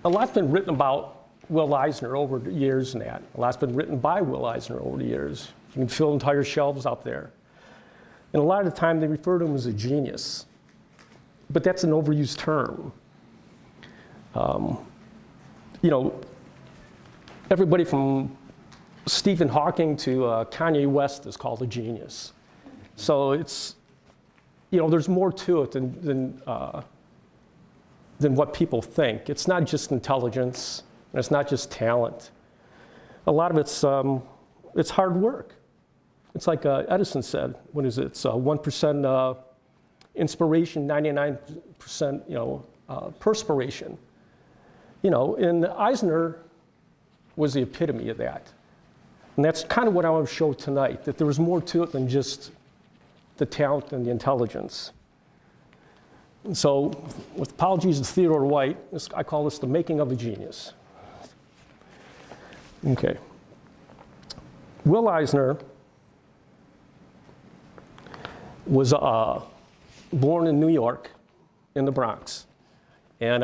a lot's been written about Will Eisner over the years and that. A lot's been written by Will Eisner over the years. You can fill entire shelves out there. And a lot of the time they refer to him as a genius. But that's an overused term. You know, everybody from Stephen Hawking to Kanye West is called a genius. So it's, you know, there's more to it than what people think. It's not just intelligence, and it's not just talent. A lot of it's hard work. It's like Edison said, what is it? It's 1% inspiration, 99% perspiration. You know, and Eisner was the epitome of that. And that's kind of what I want to show tonight, that there was more to it than just the talent and the intelligence. And so, with apologies to Theodore White, I call this the making of a genius. Okay. Will Eisner was born in New York, in the Bronx. And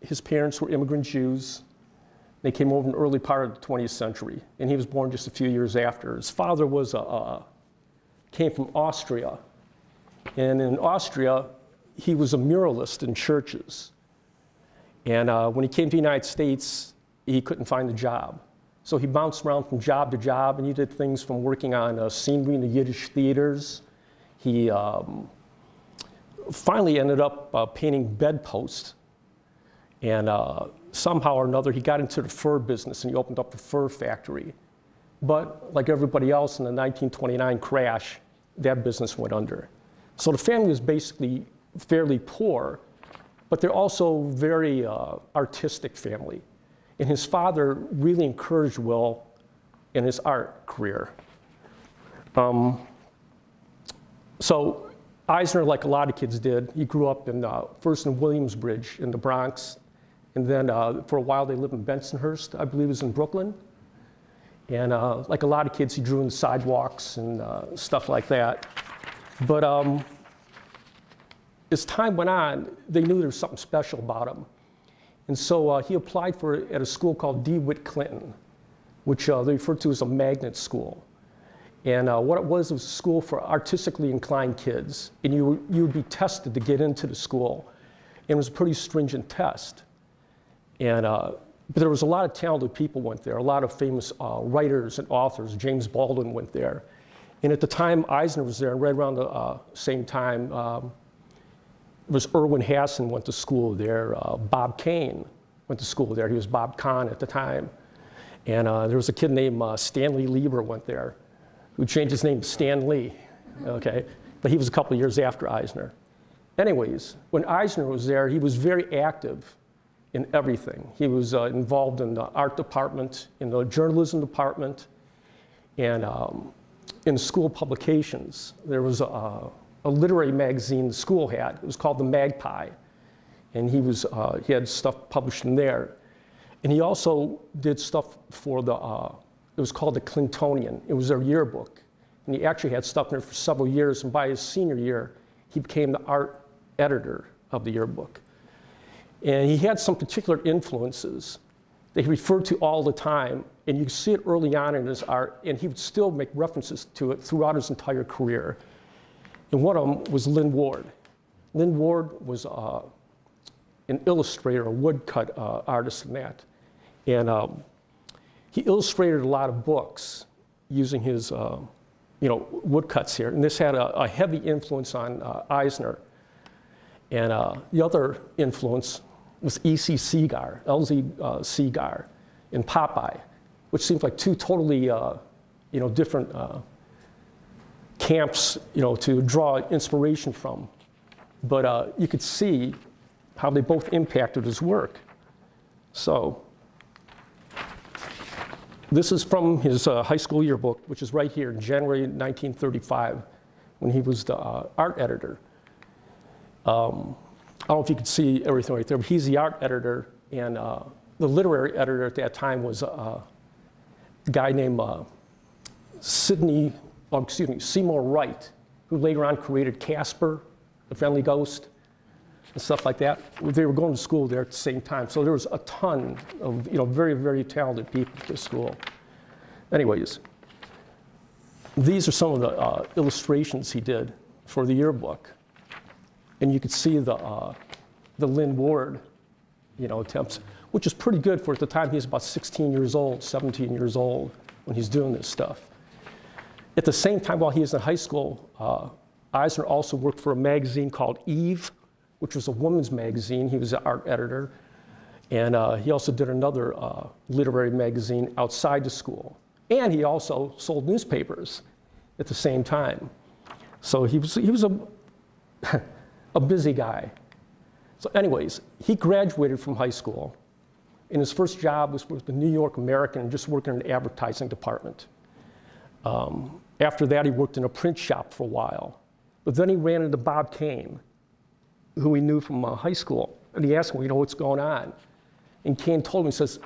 his parents were immigrant Jews. They came over in the early part of the 20th century, and he was born just a few years after. His father was came from Austria, and in Austria, he was a muralist in churches. And when he came to the United States, he couldn't find a job. So he bounced around from job to job, and he did things from working on scenery in the Yiddish theaters. He finally ended up painting bedposts. And somehow or another, he got into the fur business, and he opened up a fur factory. But like everybody else in the 1929 crash, that business went under. So the family was basically fairly poor, but they're also very artistic family. And his father really encouraged Will in his art career. So Eisner, like a lot of kids did, he grew up in first in Williamsbridge in the Bronx, and then for a while they lived in Bensonhurst, I believe it was in Brooklyn. And like a lot of kids, he drew in the sidewalks and stuff like that. But as time went on, they knew there was something special about him. And so he applied at a school called DeWitt Clinton, which they referred to as a magnet school. And what it was a school for artistically inclined kids. And you would be tested to get into the school. And it was a pretty stringent test. And but there was a lot of talented people went there, a lot of famous writers and authors. James Baldwin went there. And at the time Eisner was there, and right around the same time, it was Irwin Hasson went to school there. Bob Kane went to school there. He was Bob Kahn at the time. And there was a kid named Stanley Lieber went there, who changed his name to Stan Lee, okay? But he was a couple of years after Eisner. Anyways, when Eisner was there, he was very active in everything. He was involved in the art department, in the journalism department, and in school publications. There was a literary magazine the school had. It was called The Magpie. And he had stuff published in there. And he also did stuff for it was called the Clintonian. It was their yearbook. And he actually had stuff in there for several years. And by his senior year, he became the art editor of the yearbook. And he had some particular influences that he referred to all the time. And you can see it early on in his art. And he would still make references to it throughout his entire career. And one of them was Lynn Ward. Lynn Ward was an illustrator, a woodcut artist in that. And he illustrated a lot of books using his woodcuts here. And this had a heavy influence on Eisner. And the other influence was E.C. Segar, L.Z. Segar, in Popeye, which seems like two totally different camps to draw inspiration from. But you could see how they both impacted his work. So this is from his high school yearbook, which is right here in January 1935, when he was the art editor. I don't know if you could see everything right there, but he's the art editor, and the literary editor at that time was a guy named Seymour Wright, who later on created Casper, the Friendly Ghost. and stuff like that. They were going to school there at the same time. So there was a ton of very, very talented people at this school. Anyways, these are some of the illustrations he did for the yearbook. And you could see the Lynn Ward, attempts, which is pretty good for at the time. He's about 16 years old, 17 years old when he's doing this stuff. At the same time, while he was in high school, Eisner also worked for a magazine called Eve, which was a woman's magazine. He was an art editor. And he also did another literary magazine outside the school. And he also sold newspapers at the same time. So he was a busy guy. So anyways, he graduated from high school, and his first job was with the New York American, just working in the advertising department. After that, he worked in a print shop for a while. But then he ran into Bob Kane, who he knew from high school, and he asked him, what's going on? And Kane told him, he says,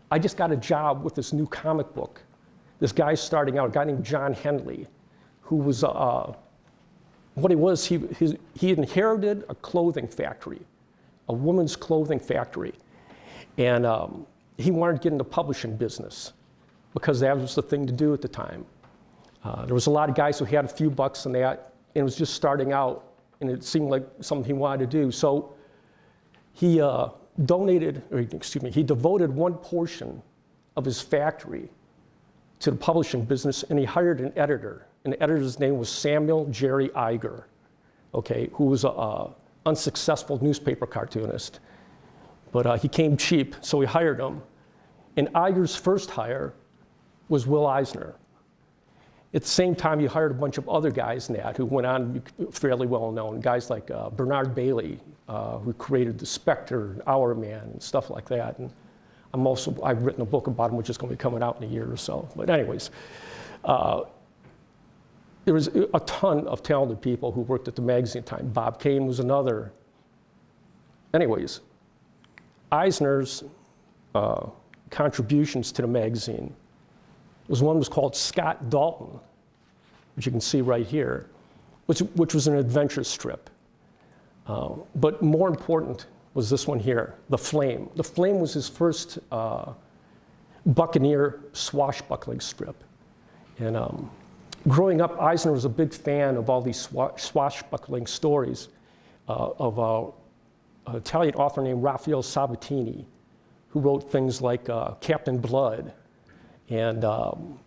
I just got a job with this new comic book. This guy's starting out, a guy named John Henley, who was, what he was, he inherited a clothing factory, a woman's clothing factory. And he wanted to get into the publishing business because that was the thing to do at the time. There was a lot of guys who had a few bucks in that, and it was just starting out, and it seemed like something he wanted to do. So he he devoted one portion of his factory to the publishing business, and he hired an editor. And the editor's name was Samuel Jerry Iger, who was an unsuccessful newspaper cartoonist. But he came cheap, so he hired him. And Iger's first hire was Will Eisner. At the same time, he hired a bunch of other guys in that who went on to be fairly well known, guys like Bernard Bailey, who created The Spectre, Hour Man, and stuff like that. And I've written a book about him, which is going to be coming out in a year or so. But anyways, there was a ton of talented people who worked at the magazine at the time. Bob Kane was another. Anyways, Eisner's contributions to the magazine was called Scott Dalton, which you can see right here, which was an adventure strip. But more important was this one here, The Flame. The Flame was his first Buccaneer swashbuckling strip. And growing up, Eisner was a big fan of all these swashbuckling stories of an Italian author named Raphael Sabatini, who wrote things like Captain Blood, and well,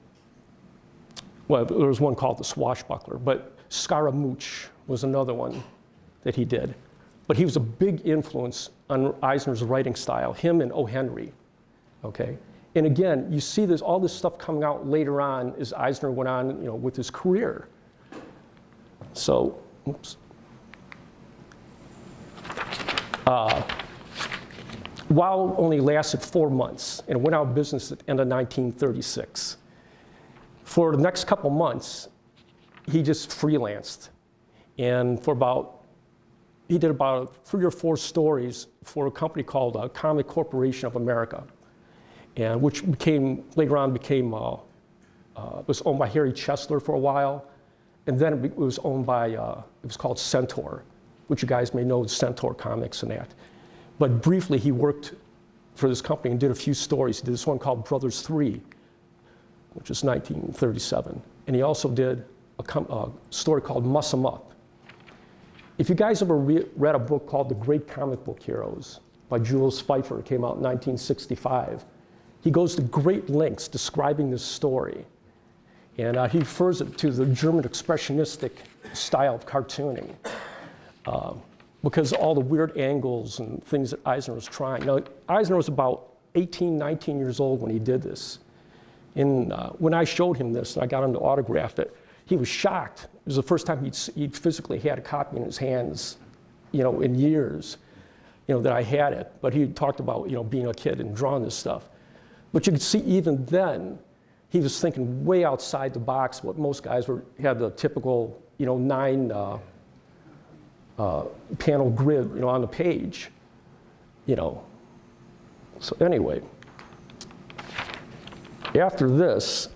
there was one called The Swashbuckler, but Scaramouche was another one that he did. But he was a big influence on Eisner's writing style, him and O. Henry, And again, you see all this stuff coming out later on as Eisner went on, with his career. So, oops. Wow only lasted 4 months and went out of business at the end of 1936. For the next couple months, he just freelanced. And he did about 3 or 4 stories for a company called Comic Corporation of America, and which later on was owned by Harry Chesler for a while. And then it was owned by, it was called Centaur, which you guys may know as Centaur Comics and that. But briefly, he worked for this company and did a few stories. He did this one called Brothers 3, which is 1937. And he also did a story called Muss 'Em Up. If you guys ever read a book called The Great Comic Book Heroes by Jules Feiffer, it came out in 1965, he goes to great lengths describing this story. And he refers it to the German expressionistic style of cartooning. Because of all the weird angles and things that Eisner was trying. Now, Eisner was about 18, 19 years old when he did this. And when I showed him this, and I got him to autograph it, he was shocked. It was the first time he'd physically had a copy in his hands, in years, that I had it. But he talked about, being a kid and drawing this stuff. But you could see even then, he was thinking way outside the box. What most guys had the typical, 9 panel grid, on the page, So anyway, after this,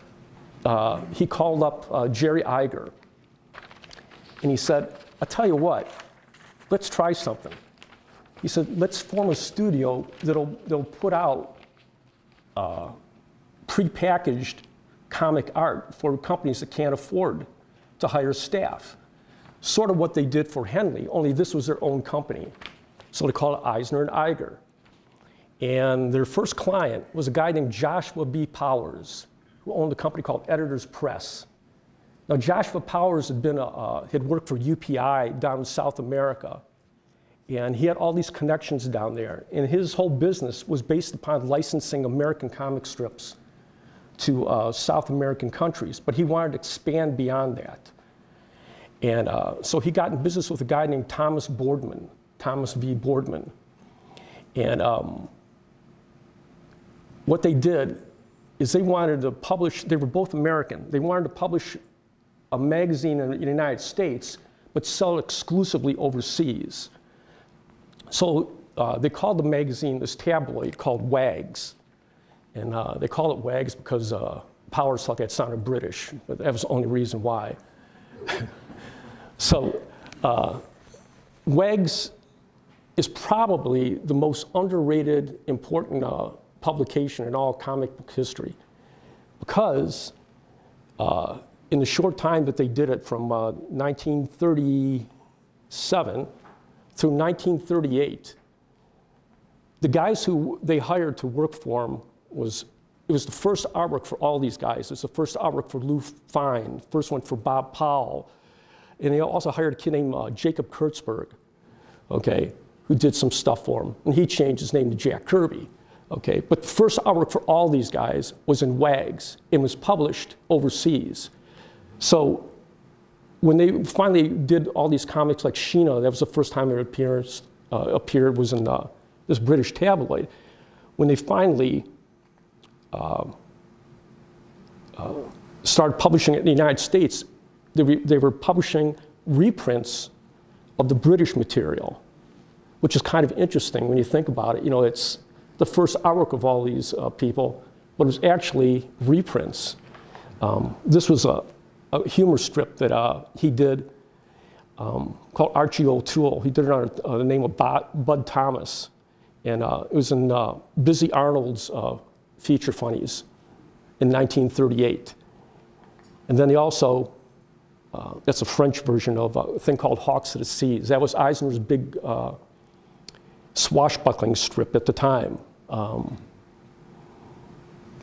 he called up Jerry Iger, and he said, "I'll tell you what, let's try something." He said, let's form a studio that'll put out prepackaged comic art for companies that can't afford to hire staff. Sort of what they did for Henley, only this was their own company. So they called it Eisner and Eiger. And their first client was a guy named Joshua B. Powers, who owned a company called Editor's Press. Now, Joshua Powers had worked for UPI down in South America, and he had all these connections down there. And his whole business was based upon licensing American comic strips to South American countries, but he wanted to expand beyond that. And so he got in business with a guy named Thomas V. Boardman. And what they did is they wanted to publish, they were both American, they wanted to publish a magazine in the United States, but sell it exclusively overseas. So they called the magazine, this tabloid, called Wags. And they call it Wags because Powers thought that sounded British, but that was the only reason why. So Wags is probably the most underrated, important publication in all comic book history, because in the short time that they did it from 1937 through 1938, the guys who they hired to work for them it was the first artwork for all these guys. It was the first artwork for Lou Fine, first one for Bob Powell. And they also hired a kid named Jacob Kurtzberg, okay, who did some stuff for him. And he changed his name to Jack Kirby, okay. But the first artwork for all these guys was in Wags and was published overseas. So when they finally did all these comics like Sheena, that was the first time it appeared was in this British tabloid. When they finally started publishing it in the United States, they were publishing reprints of the British material, which is kind of interesting when you think about it. You know, it's the first artwork of all these people, but it was actually reprints. This was a humor strip that he did called Archie O'Toole. He did it under the name of Bud Thomas. And it was in Busy Arnold's Feature Funnies in 1938. And then they also, that's a French version of a thing called Hawks of the Seas. That was Eisner's big swashbuckling strip at the time. And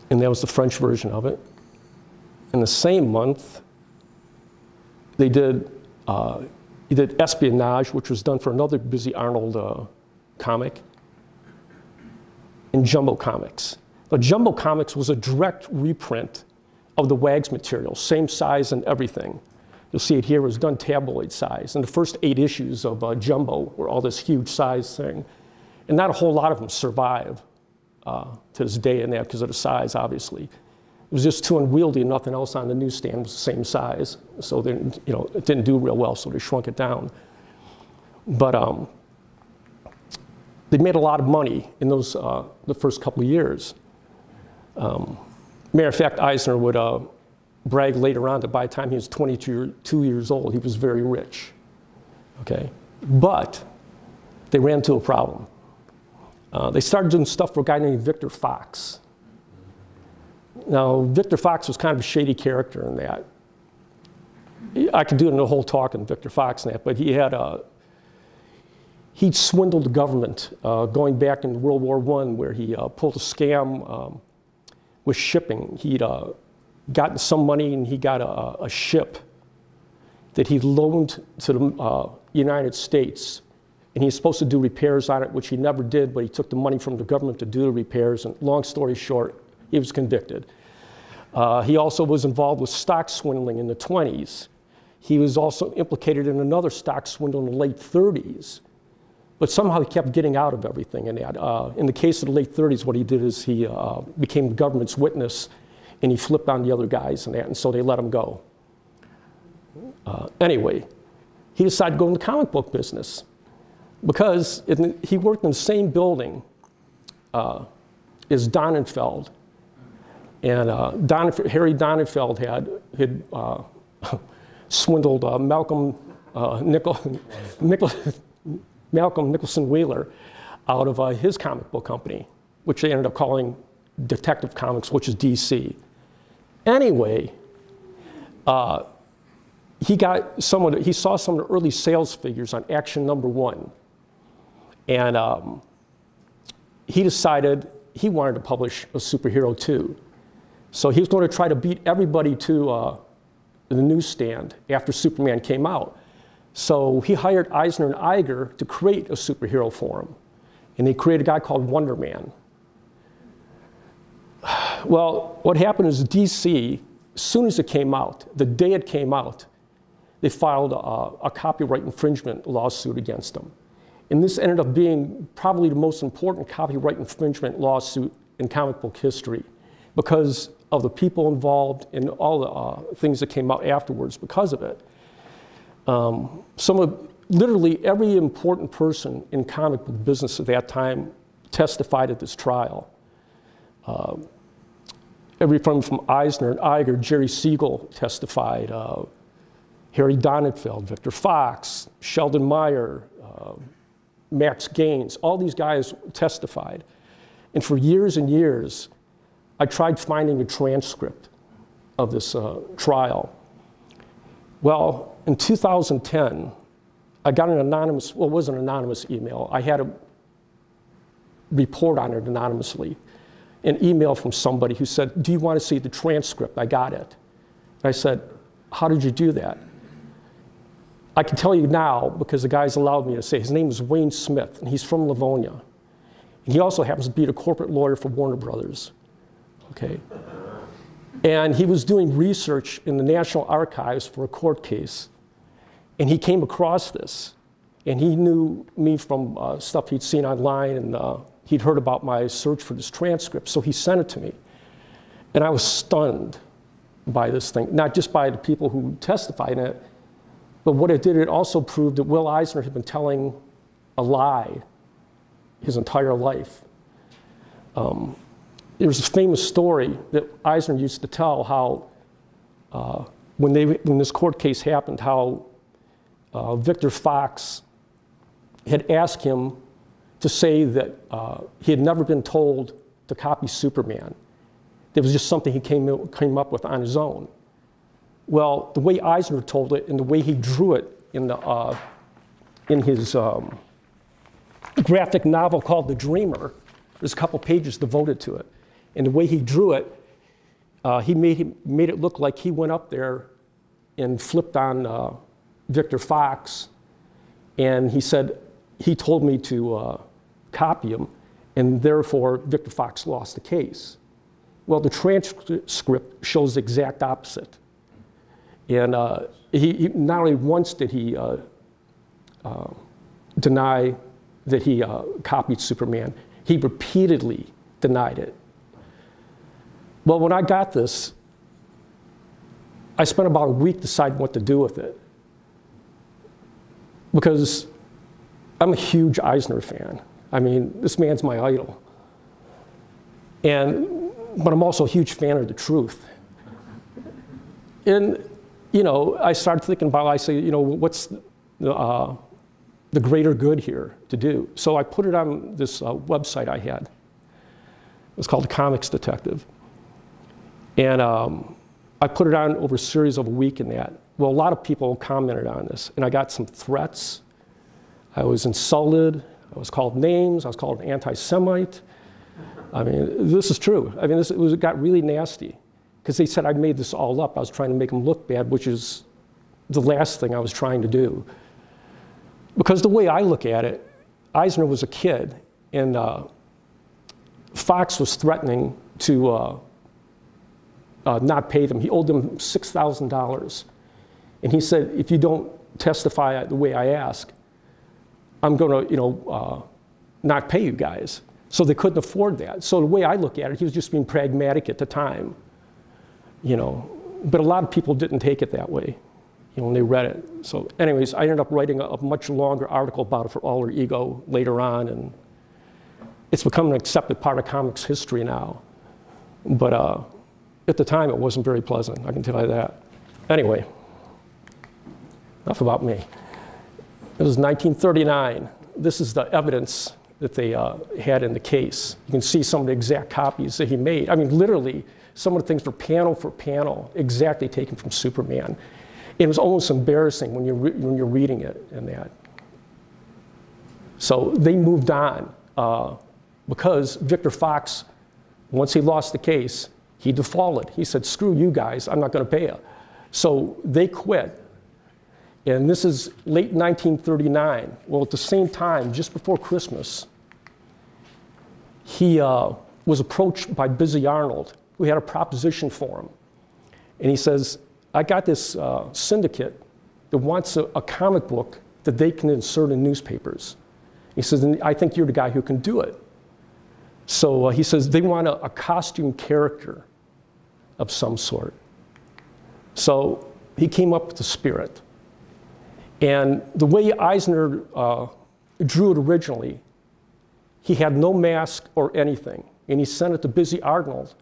that was the French version of it. In the same month, he did Espionage, which was done for another Busy Arnold comic, and Jumbo Comics. But Jumbo Comics was a direct reprint of the Wags material, same size and everything. You'll see it here, it was done tabloid size. And the first 8 issues of Jumbo were all this huge size thing. And not a whole lot of them survive to this day and that because of the size, obviously. It was just too unwieldy and nothing else on the newsstand was the same size. So they, you know, it didn't do real well, so they shrunk it down. But they made a lot of money in those, the first couple of years. Matter of fact, Eisner would brag later on that by the time he was 22 years old, he was very rich, okay? But they ran into a problem. They started doing stuff for a guy named Victor Fox. Now, Victor Fox was kind of a shady character in that. I could do a whole talk on Victor Fox and that, but he'd swindled the government going back in World War I, where he pulled a scam with shipping. He'd gotten some money and he got a ship that he loaned to the United States. And he was supposed to do repairs on it, which he never did, but he took the money from the government to do the repairs. And long story short, he was convicted. He also was involved with stock swindling in the 20s. He was also implicated in another stock swindle in the late 30s. But somehow he kept getting out of everything in that. In the case of the late 30s, what he did is he became the government's witness, and he flipped on the other guys and that, and so they let him go. Anyway, he decided to go in the comic book business because he worked in the same building as Donenfeld. And Harry Donenfeld had Malcolm Nicholson Wheeler out of his comic book company, which they ended up calling Detective Comics, which is DC. Anyway, he saw some of the early sales figures on Action #1, and he decided he wanted to publish a superhero too. So he was going to try to beat everybody to the newsstand after Superman came out. So he hired Eisner and Iger to create a superhero for him, and they created a guy called Wonder Man. Well, what happened is DC, as soon as it came out, the day it came out, they filed a copyright infringement lawsuit against them. And this ended up being probably the most important copyright infringement lawsuit in comic book history because of the people involved and all the things that came out afterwards because of it. Literally every important person in comic book business at that time testified at this trial. Everyone from Eisner and Iger, Jerry Siegel testified, Harry Donenfeld, Victor Fox, Sheldon Meyer, Max Gaines, all these guys testified. And for years and years, I tried finding a transcript of this trial. Well, in 2010, I got an anonymous, well, it was an anonymous email. I had a report on it anonymously, an email from somebody who said, do you want to see the transcript? I got it. And I said, how did you do that? I can tell you now because the guys allowed me to say, his name is Wayne Smith, and he's from Livonia. And he also happens to be the corporate lawyer for Warner Brothers, okay? And he was doing research in the National Archives for a court case, and he came across this. And he knew me from stuff he'd seen online, and he'd heard about my search for this transcript, so he sent it to me. And I was stunned by this thing, not just by the people who testified in it, but what it did, it also proved that Will Eisner had been telling a lie his entire life. There was a famous story that Eisner used to tell how, when this court case happened, how Victor Fox had asked him to say that he had never been told to copy Superman. It was just something he came up with on his own. Well, the way Eisner told it and the way he drew it in his graphic novel called The Dreamer, there's a couple pages devoted to it. And the way he drew it, he made it look like he went up there and flipped on Victor Fox, and he said, he told me to copy him, and therefore Victor Fox lost the case. Well, the transcript shows the exact opposite. And he not only once did he deny that he copied Superman, he repeatedly denied it. Well, when I got this, I spent about a week deciding what to do with it. Because I'm a huge Eisner fan. I mean, this man's my idol. But I'm also a huge fan of the truth. And, you know, I started thinking about, I say, you know, what's the greater good here to do? So I put it on this website I had. It was called The Comics Detective. And I put it on over a series of a week in that. Well, a lot of people commented on this, and I got some threats. I was insulted. I was called names. I was called an anti-Semite. I mean, this is true. I mean, it got really nasty because they said I made this all up. I was trying to make them look bad, which is the last thing I was trying to do. Because the way I look at it, Eisner was a kid, and Fox was threatening to not pay them. He owed them $6,000. And he said, if you don't testify the way I ask, I'm going to, you know, not pay you guys. So they couldn't afford that. So the way I look at it, he was just being pragmatic at the time, you know. But a lot of people didn't take it that way, you know, when they read it. So anyways, I ended up writing a much longer article about it for Alter Ego later on, and it's become an accepted part of comics history now. But at the time, it wasn't very pleasant, I can tell you that. Anyway, enough about me. It was 1939. this is the evidence that they had in the case. You can see some of the exact copies that he made. I mean, literally, some of the things were panel for panel, exactly taken from Superman. It was almost embarrassing when you're reading it and that. So they moved on because Victor Fox, once he lost the case, he defaulted. He said, screw you guys, I'm not going to pay you. So they quit. And this is late 1939. Well, at the same time, just before Christmas, he was approached by Busy Arnold, who had a proposition for him. And he says, I got this syndicate that wants a comic book that they can insert in newspapers. He says, and I think you're the guy who can do it. So he says, they want a costume character of some sort. So he came up with the Spirit. And the way Eisner drew it originally, he had no mask or anything. And he sent it to Busy Arnold,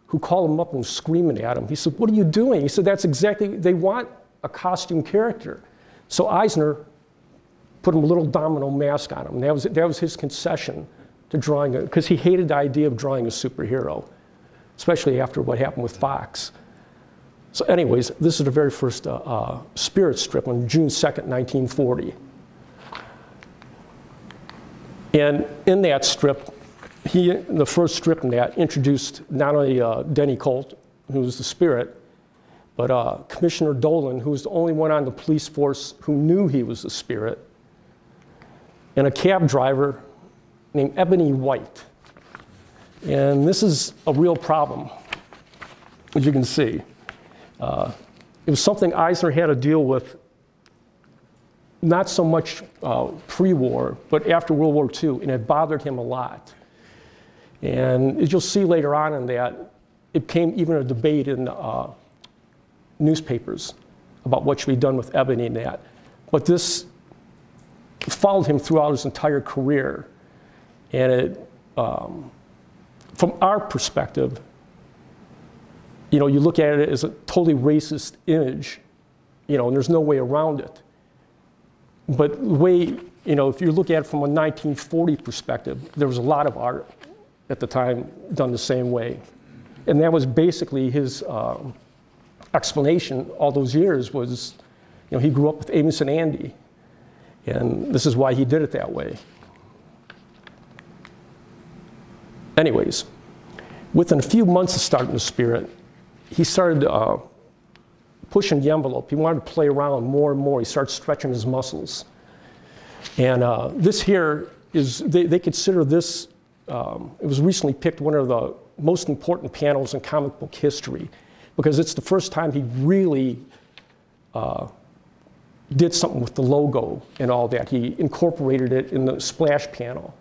who called him up and was screaming at him. He said, what are you doing? He said, that's exactly, they want a costume character. So Eisner put him a little domino mask on him. That was his concession to drawing it, because he hated the idea of drawing a superhero, especially after what happened with Fox. So anyways, this is the very first Spirit strip on June 2nd, 1940. And in that strip, the first strip in that, introduced not only Denny Colt, who was the Spirit, but Commissioner Dolan, who was the only one on the police force who knew he was the Spirit, and a cab driver named Ebony White. And this is a real problem, as you can see. It was something Eisner had to deal with, not so much pre-war, but after World War II, and it bothered him a lot. And as you'll see later on in that, it became even a debate in newspapers about what should be done with Ebony and that. But this followed him throughout his entire career. And it, from our perspective, you know, you look at it as a totally racist image, you know, and there's no way around it. But the way, you know, if you look at it from a 1940 perspective, there was a lot of art at the time done the same way. And that was basically his explanation all those years was, you know, he grew up with Amos and Andy. And this is why he did it that way. Anyways, within a few months of starting the Spirit, he started pushing the envelope. He wanted to play around more and more. He started stretching his muscles. And this here is, they consider this, it was recently picked one of the most important panels in comic book history, because it's the first time he really did something with the logo and all that. He incorporated it in the splash panel.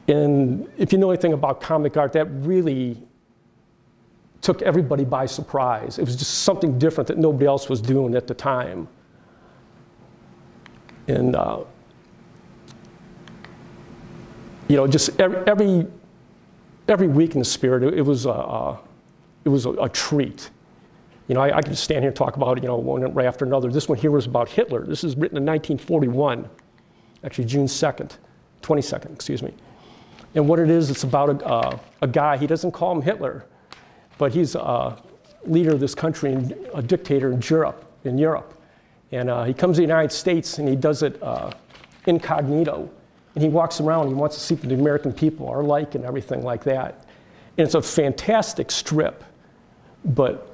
And if you know anything about comic art, that really took everybody by surprise. It was just something different that nobody else was doing at the time. And you know, just every week in the Spirit, it was a treat. You know, I could stand here and talk about it, you know, one right after another. This one here was about Hitler. This is written in 1941, actually June 2nd, 22nd, excuse me. And what it is, it's about a guy, he doesn't call him Hitler, but he's a leader of this country and a dictator in Europe. And he comes to the United States and he does it incognito. And he walks around, he wants to see what the American people are like and everything like that. And it's a fantastic strip, but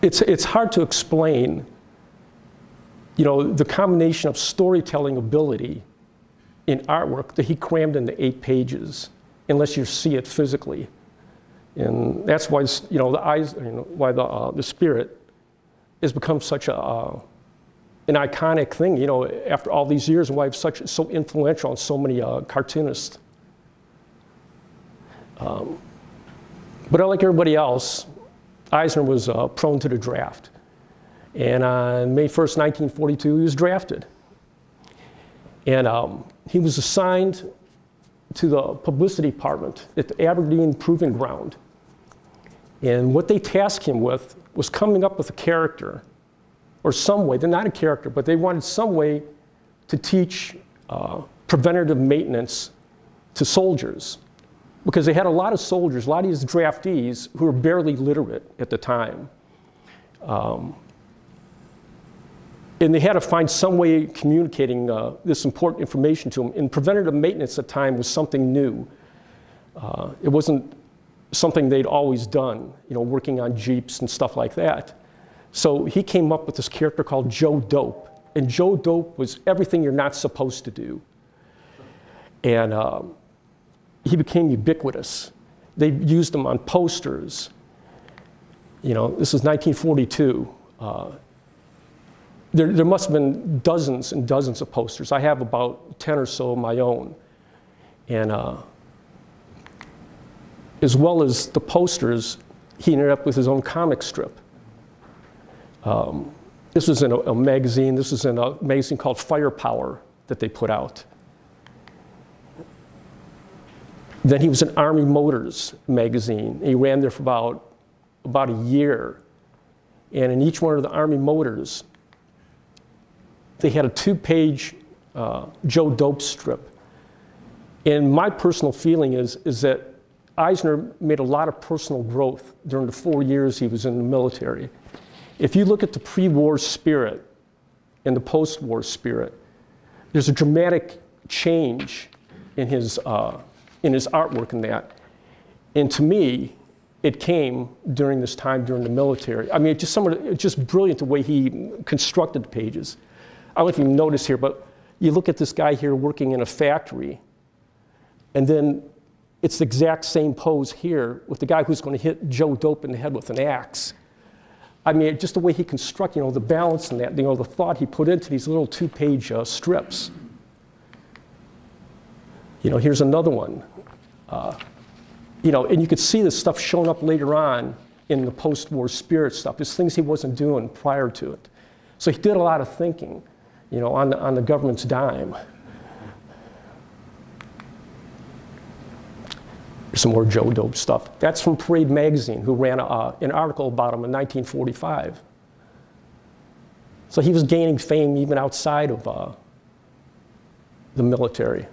it's hard to explain, you know, the combination of storytelling ability in artwork that he crammed into 8 pages, unless you see it physically. And that's why, you know, why the Spirit has become such an iconic thing, you know, after all these years, and why it's so influential on so many cartoonists. But like everybody else, Eisner was prone to the draft. And on May 1st, 1942, he was drafted. And he was assigned to the publicity department at the Aberdeen Proving Ground. And what they tasked him with was coming up with a character or some way. They're not a character, but they wanted some way to teach preventative maintenance to soldiers, because they had a lot of soldiers, a lot of these draftees who were barely literate at the time. And they had to find some way of communicating this important information to them. And preventative maintenance at the time was something new. It wasn't something they'd always done, you know, working on Jeeps and stuff like that. So he came up with this character called Joe Dope. And Joe Dope was everything you're not supposed to do. And he became ubiquitous. They used him on posters. You know, this is 1942. There must have been dozens and dozens of posters. I have about 10 or so of my own. And as well as the posters, he ended up with his own comic strip. This was in a magazine. This was in a magazine called Firepower that they put out. Then he was in Army Motors magazine. He ran there for about a year. And in each one of the Army Motors, they had a 2-page Joe Dope strip. And my personal feeling is that Eisner made a lot of personal growth during the 4 years he was in the military. If you look at the pre-war spirit and the post-war spirit, there's a dramatic change in his artwork in that. And to me, it came during this time during the military. I mean, it's just brilliant the way he constructed the pages. I don't know if you notice here, but you look at this guy here working in a factory, and then it's the exact same pose here with the guy who's going to hit Joe Dope in the head with an axe. I mean, just the way he constructed, you know, the balance in that, you know, the thought he put into these little 2-page strips. You know, here's another one. You know, and you could see this stuff showing up later on in the post-war spirit stuff. There's things he wasn't doing prior to it. So he did a lot of thinking, you know, on the government's dime. There's some more Joe Dope stuff. That's from Parade Magazine, who ran an article about him in 1945. So he was gaining fame even outside of the military.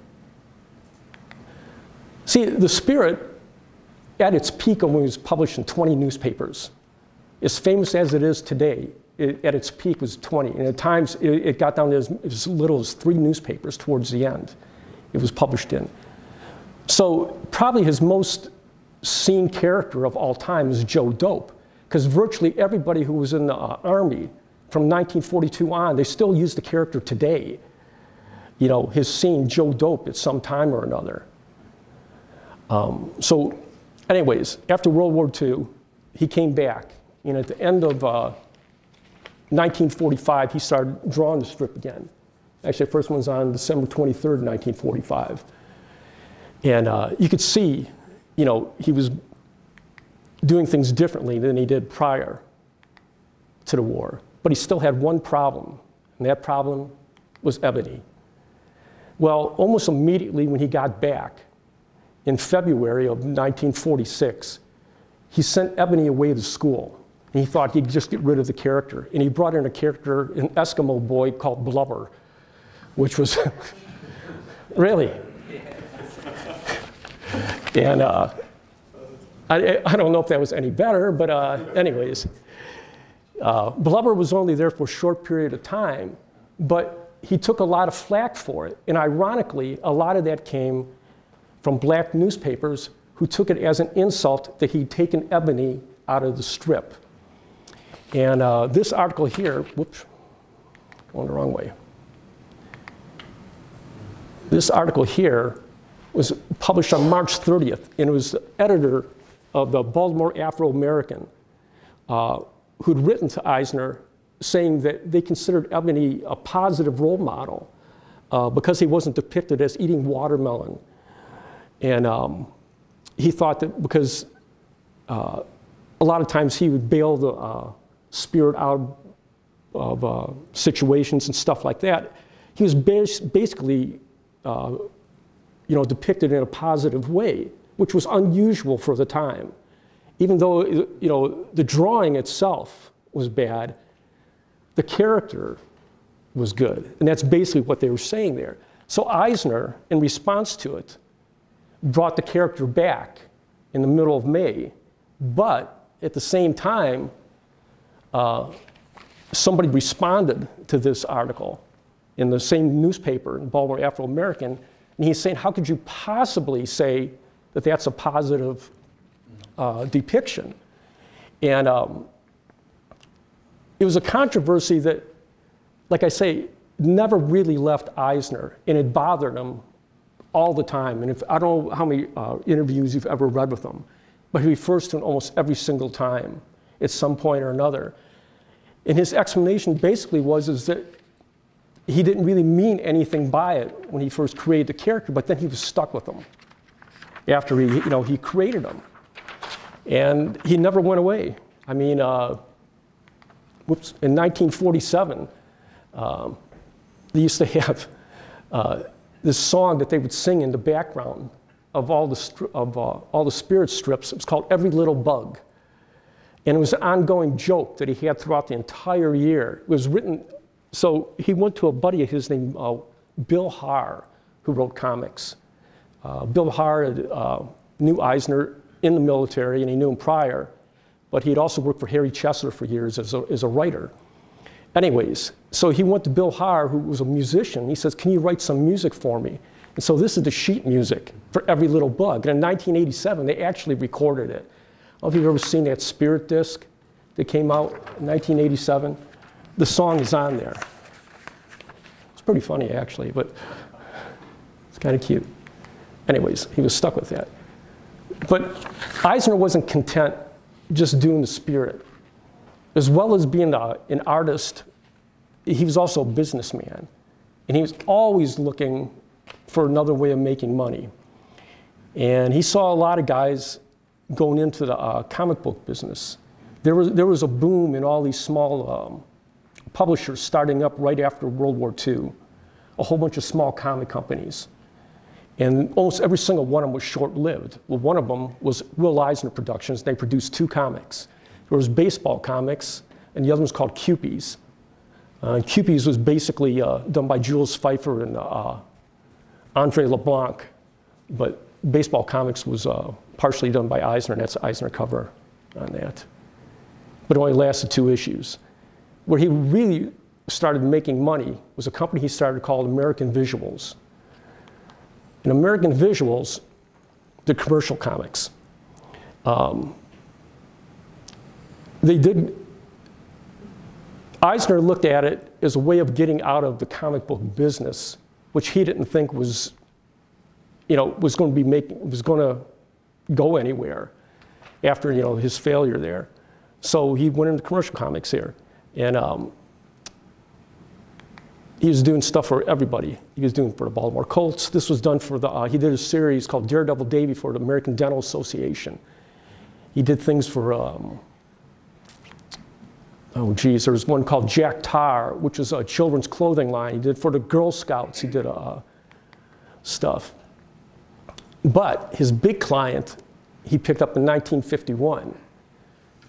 See, the spirit, at its peak when it was published in 20 newspapers, as famous as it is today, at its peak was 20. And at times, it got down to as little as 3 newspapers towards the end it was published in. So probably his most seen character of all time is Joe Dope, because virtually everybody who was in the Army from 1942 on, they still use the character today. You know, his scene, Joe Dope, at some time or another. So anyways, after World War II, he came back. And at the end of 1945, he started drawing the strip again. Actually, the first one's on December 23rd, 1945. And you could see, you know, he was doing things differently than he did prior to the war. But he still had one problem, and that problem was ebony. Well, almost immediately when he got back, in February of 1946, he sent Ebony away to school. And he thought he'd just get rid of the character. And he brought in a character, an Eskimo boy called Blubber, which was really. And I don't know if that was any better, but anyways. Blubber was only there for a short period of time, but he took a lot of flack for it. And ironically, a lot of that came from black newspapers who took it as an insult that he'd taken Ebony out of the strip. And this article here, whoops, going the wrong way. This article here was published on March 30th, and it was the editor of the Baltimore Afro-American who'd written to Eisner saying that they considered Ebony a positive role model because he wasn't depicted as eating watermelon. And he thought that because a lot of times he would bail the spirit out of situations and stuff like that, he was basically you know, depicted in a positive way, which was unusual for the time. Even though, you know, the drawing itself was bad, the character was good. And that's basically what they were saying there. So Eisner, in response to it, brought the character back in the middle of May. But at the same time, somebody responded to this article in the same newspaper, in Baltimore Afro-American, and he's saying, how could you possibly say that that's a positive depiction? And it was a controversy that, like I say, never really left Eisner, and it bothered him all the time. And I don't know how many interviews you've ever read with him, but he refers to it almost every single time at some point or another. And his explanation basically is that he didn't really mean anything by it when he first created the character, but then he was stuck with them after he created them. And he never went away. I mean, in 1947, they used to have this song that they would sing in the background of all the spirit strips. It was called Every Little Bug. And it was an ongoing joke that he had throughout the entire year. It was written, so he went to a buddy of his named Bill Haar, who wrote comics. Bill Haar knew Eisner in the military, and he knew him prior, but he had also worked for Harry Chesler for years as a writer. Anyways, so he went to Bill Haar, who was a musician. He says, can you write some music for me? And so this is the sheet music for Every Little Bug. And in 1987, they actually recorded it. I don't know if you've ever seen that Spirit disc that came out in 1987. The song is on there. It's pretty funny, actually, but it's kind of cute. Anyways, he was stuck with that. But Eisner wasn't content just doing the Spirit. As well as being an artist, he was also a businessman. And he was always looking for another way of making money. And he saw a lot of guys going into the comic book business. There was a boom in all these small publishers starting up right after World War II. A whole bunch of small comic companies. And almost every single one of them was short-lived. Well, one of them was Will Eisner Productions. They produced 2 comics. There was Baseball Comics, and the other one was called Cupies. Cupies was basically done by Jules Pfeiffer and Andre LeBlanc, but Baseball Comics was partially done by Eisner, and that's the Eisner cover on that. But it only lasted 2 issues. Where he really started making money was a company he started called American Visuals. In American Visuals, the commercial comics. Eisner looked at it as a way of getting out of the comic book business, which he didn't think was going to go anywhere after his failure there. So he went into commercial comics here, and he was doing stuff for everybody. He was doing for the Baltimore Colts. This was done for he did a series called Daredevil Davy for the American Dental Association. He did things for, there was one called Jack Tar, which is a children's clothing line. He did for the Girl Scouts. He did stuff. But his big client, he picked up in 1951,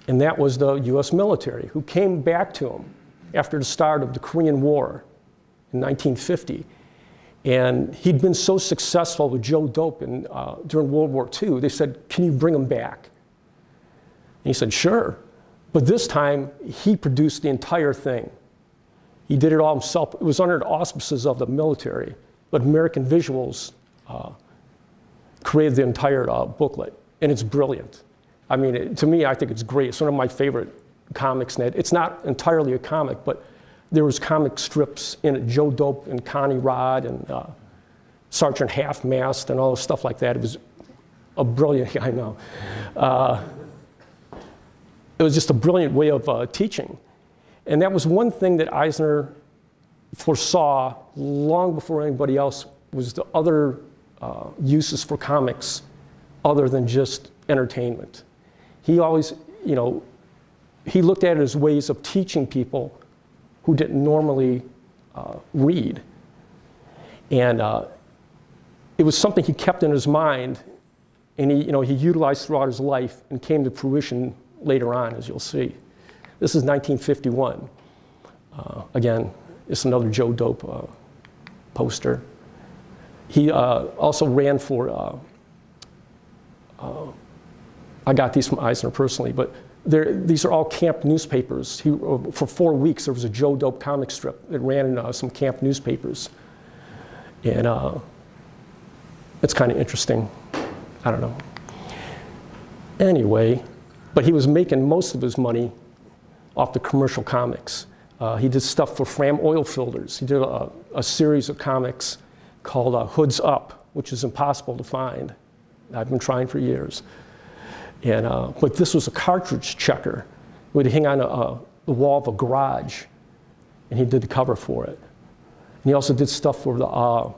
and that was the US military, who came back to him after the start of the Korean War in 1950. And he'd been so successful with Joe Dope during World War II, they said, can you bring him back? And he said, sure. But this time, he produced the entire thing. He did it all himself. It was under the auspices of the military, but American Visuals created the entire booklet, and it's brilliant. I mean, to me, I think it's great. It's one of my favorite comics. It's not entirely a comic, but there was comic strips in it, Joe Dope and Connie Rod and Sergeant Half-Mast and all the stuff like that. It was a brilliant, I know. It was just a brilliant way of teaching. And that was one thing that Eisner foresaw long before anybody else, was the other uses for comics other than just entertainment. He always, he looked at it as ways of teaching people who didn't normally read. And it was something he kept in his mind, and he utilized throughout his life and came to fruition later on, as you'll see. This is 1951. Again, it's another Joe Dope poster. He also ran for, I got these from Eisner personally, but these are all camp newspapers. For 4 weeks, there was a Joe Dope comic strip that ran in some camp newspapers. And it's kind of interesting. I don't know. Anyway, but he was making most of his money off the commercial comics. He did stuff for Fram oil filters. He did a series of comics called Hoods Up, which is impossible to find. I've been trying for years. And, but this was a cartridge checker. It would hang on the wall of a garage, and he did the cover for it. And he also did stuff for the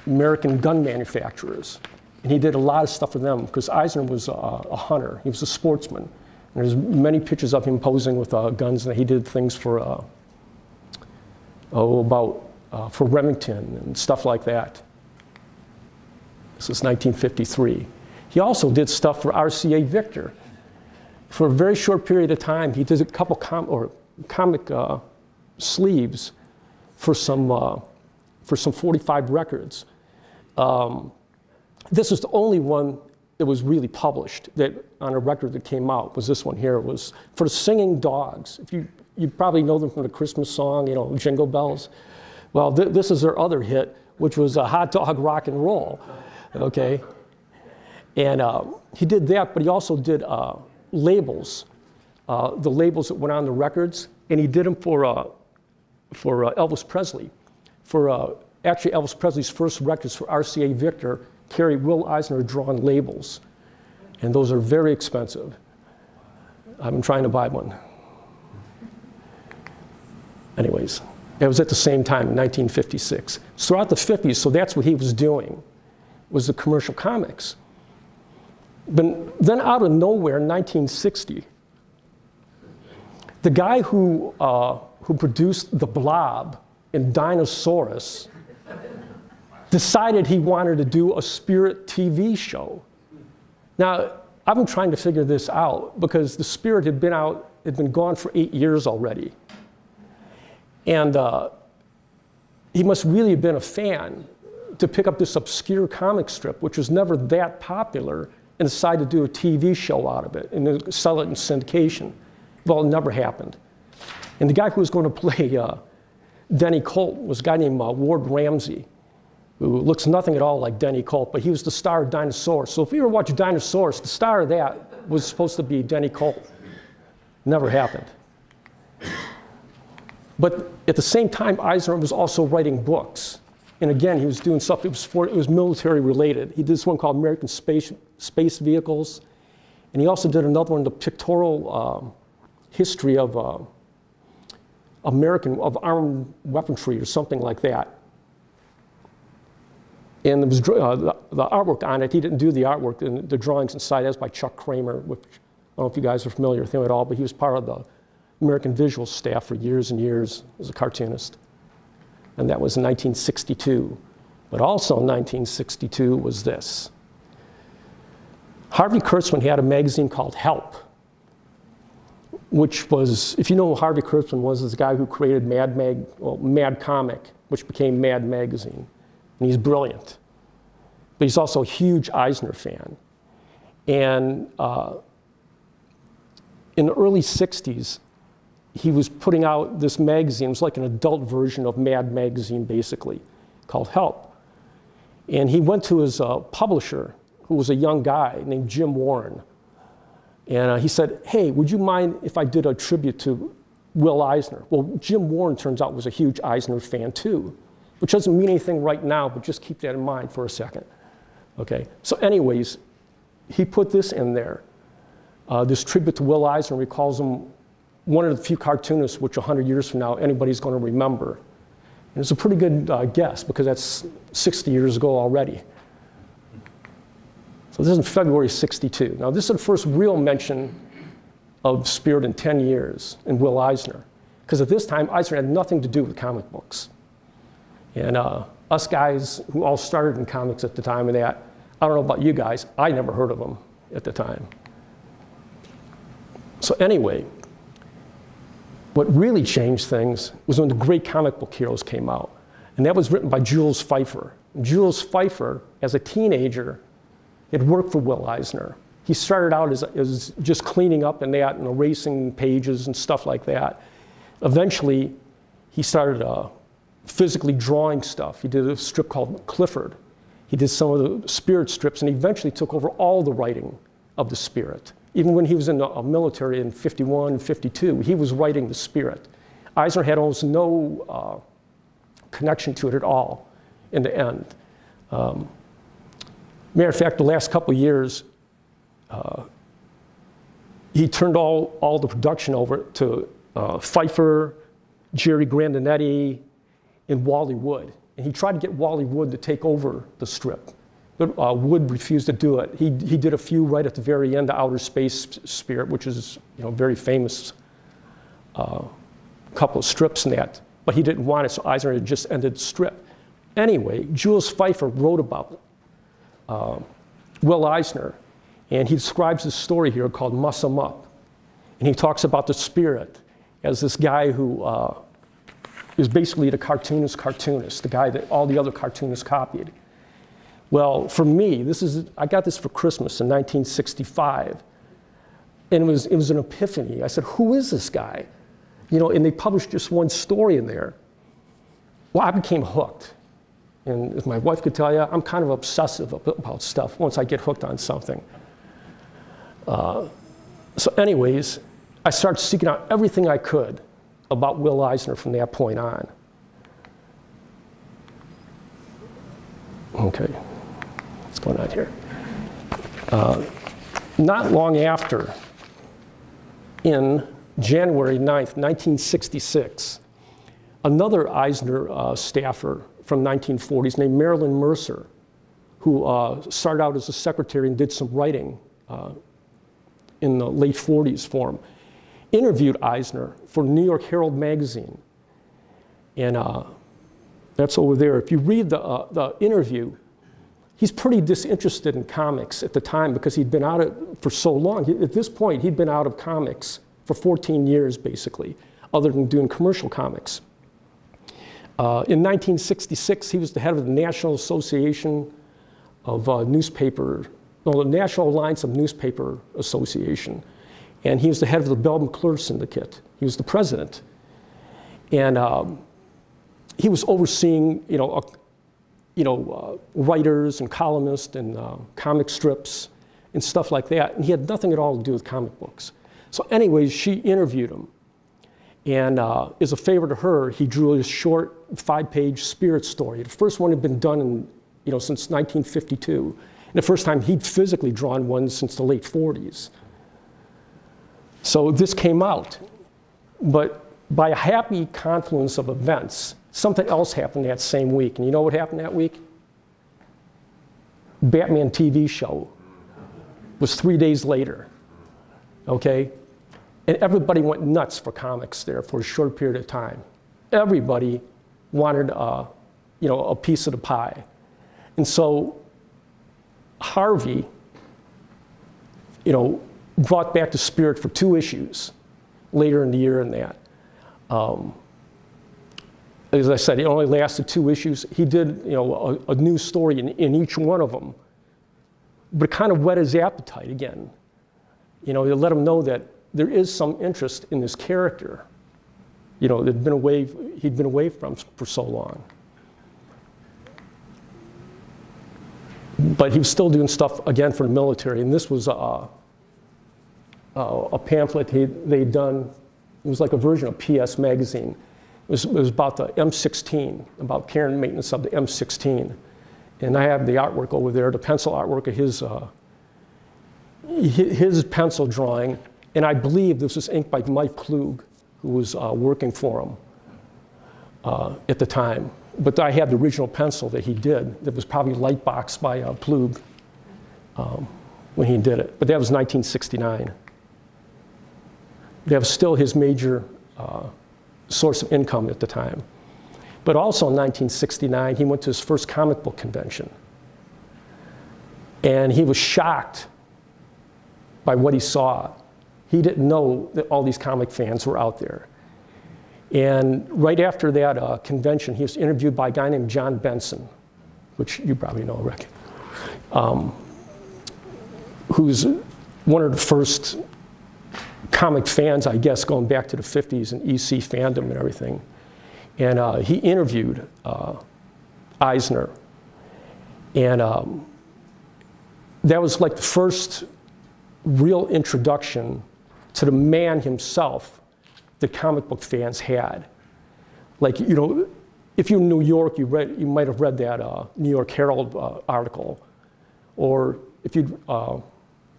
American gun manufacturers. And he did a lot of stuff for them because Eisner was a hunter. He was a sportsman. And there's many pictures of him posing with guns, and he did things for, for Remington and stuff like that. This is 1953. He also did stuff for RCA Victor. For a very short period of time, he did a couple comic sleeves for some 45 records. This was the only one that was really published on a record that came out, was this one here. It was for the Singing Dogs. If you probably know them from the Christmas song, you know, Jingle Bells. Well, this is their other hit, which was Hot Dog Rock and Roll, okay? And he did that, but he also did labels, the labels that went on the records, and he did them for Elvis Presley. Actually, Elvis Presley's first records for RCA Victor carry Will Eisner drawn labels, and those are very expensive. I've been trying to buy one. Anyways, it was at the same time, 1956. So throughout the 50s, so that's what he was doing, was the commercial comics. But then out of nowhere, in 1960, the guy who produced The Blob and Dinosaurus decided he wanted to do a Spirit TV show. Now, I've been trying to figure this out because the Spirit had been gone for 8 years already. And he must really have been a fan to pick up this obscure comic strip, which was never that popular, and decide to do a TV show out of it and then sell it in syndication. Well, it never happened. And the guy who was going to play Denny Colt was a guy named Ward Ramsey, who looks nothing at all like Denny Colt, but he was the star of Dinosaurus. So if you ever watch Dinosaurus, the star of that was supposed to be Denny Colt. Never happened. But at the same time, Eisner was also writing books. And again, he was doing stuff, it was military related. He did this one called American Space Vehicles. And he also did another one, the pictorial history of armed weaponry or something like that. And there was, the artwork on it, he didn't do the artwork, and the drawings inside, that was by Chuck Kramer, which I don't know if you guys are familiar with him at all, but he was part of the American visual staff for years and years as a cartoonist. And that was in 1962. But also in 1962 was this. Harvey Kurtzman had a magazine called Help, which was, if you know who Harvey Kurtzman was, the guy who created Mad Comic, which became Mad Magazine. And he's brilliant. But he's also a huge Eisner fan. And in the early 60s, he was putting out this magazine. It was like an adult version of Mad Magazine, basically, called Help. And he went to his publisher, who was a young guy named Jim Warren. And he said, hey, would you mind if I did a tribute to Will Eisner? Well, Jim Warren, turns out, was a huge Eisner fan, too, which doesn't mean anything right now, but just keep that in mind for a second. Okay, so anyways, he put this in there, this tribute to Will Eisner. He calls him one of the few cartoonists which 100 years from now anybody's going to remember. And it's a pretty good guess because that's 60 years ago already. So this is in February '62. Now this is the first real mention of Spirit in 10 years in Will Eisner. Because at this time, Eisner had nothing to do with comic books. And us guys who all started in comics at the time of that, I don't know about you guys, I never heard of them at the time. So anyway, What really changed things was when the Great Comic Book Heroes came out. And that was written by Jules Feiffer. And Jules Feiffer, as a teenager, had worked for Will Eisner. He started out as just cleaning up and that and erasing pages and stuff like that. Eventually, he started physically drawing stuff. He did a strip called Clifford. He did some of the Spirit strips, and he eventually took over all the writing of the Spirit. Even when he was in the military in 51, 52, he was writing the Spirit. Eisner had almost no connection to it at all in the end. Matter of fact, the last couple of years, he turned all the production over to Feiffer, Jerry Grandinetti, and Wally Wood. And he tried to get Wally Wood to take over the strip. But Wood refused to do it. He did a few right at the very end, the Outer Space Spirit, which is very famous couple of strips in that. But he didn't want it, so Eisner had just ended the strip. Anyway, Jules Feiffer wrote about Will Eisner, and he describes this story here called Muss 'Em Up. And he talks about the Spirit as this guy who is basically the cartoonist, the guy that all the other cartoonists copied. Well, for me, I got this for Christmas in 1965, and it was an epiphany. I said, who is this guy? And they published just one story in there. Well, I became hooked. And as my wife could tell you, I'm kind of obsessive about stuff once I get hooked on something. So anyways, I started seeking out everything I could about Will Eisner from that point on. Okay, what's going on here? Not long after, in January 9th, 1966, another Eisner staffer from 1940s named Marilyn Mercer, who started out as a secretary and did some writing in the late 40s for him, interviewed Eisner for New York Herald magazine. And that's over there. If you read the interview, he's pretty disinterested in comics at the time because he'd been out of it for so long. At this point, he'd been out of comics for 14 years, basically, other than doing commercial comics. In 1966, he was the head of the National Association of the National Alliance of Newspaper Association. And he was the head of the Bell McClure Syndicate. He was the president. And he was overseeing, writers and columnists and comic strips and stuff like that. And he had nothing at all to do with comic books. So anyways, she interviewed him. And as a favor to her, he drew a short 5-page Spirit story. The first one had been done since 1952. And the first time he'd physically drawn one since the late 40s. So this came out. But by a happy confluence of events, something else happened that same week. And you know what happened that week? Batman TV show was 3 days later. Okay? And everybody went nuts for comics there for a short period of time. Everybody wanted, a piece of the pie. And so Harvey, brought back the Spirit for 2 issues later in the year in that. As I said, it only lasted 2 issues. He did, a new story in each one of them. But it kind of whet his appetite again. He let him know that there is some interest in this character, that he'd been away from for so long. But he was still doing stuff, again, for the military. And this was a pamphlet they'd done. It was like a version of PS Magazine. It was about the M16, about care and maintenance of the M16. And I have the artwork over there, the pencil artwork of his pencil drawing. And I believe this was inked by Mike Klug, who was working for him at the time. But I have the original pencil that he did that was probably light boxed by Klug when he did it. But that was 1969. That was still his major source of income at the time. But also in 1969, he went to his first comic book convention. And he was shocked by what he saw. He didn't know that all these comic fans were out there. And right after that convention, he was interviewed by a guy named John Benson, which you probably know, Rick, who's one of the first comic fans, I guess, going back to the 50s and EC fandom and everything. And he interviewed Eisner. And that was like the first real introduction to the man himself that comic book fans had. Like, you know, if you're in New York, you might have read that New York Herald article. Or if you'd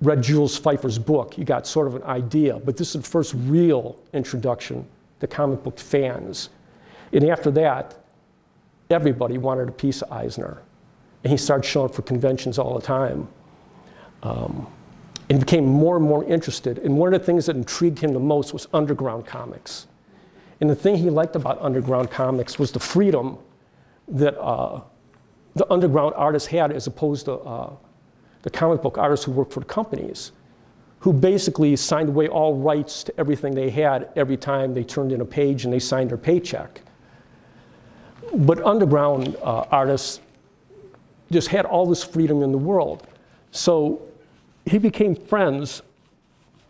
read Jules Pfeiffer's book, you got sort of an idea. But this is the first real introduction to comic book fans. And after that, everybody wanted a piece of Eisner. And he started showing up for conventions all the time. And became more and more interested. And one of the things that intrigued him the most was underground comics. And the thing he liked about underground comics was the freedom that the underground artists had as opposed to the comic book artists who worked for the companies, who basically signed away all rights to everything they had every time they turned in a page and they signed their paycheck. But underground artists just had all this freedom in the world. So he became friends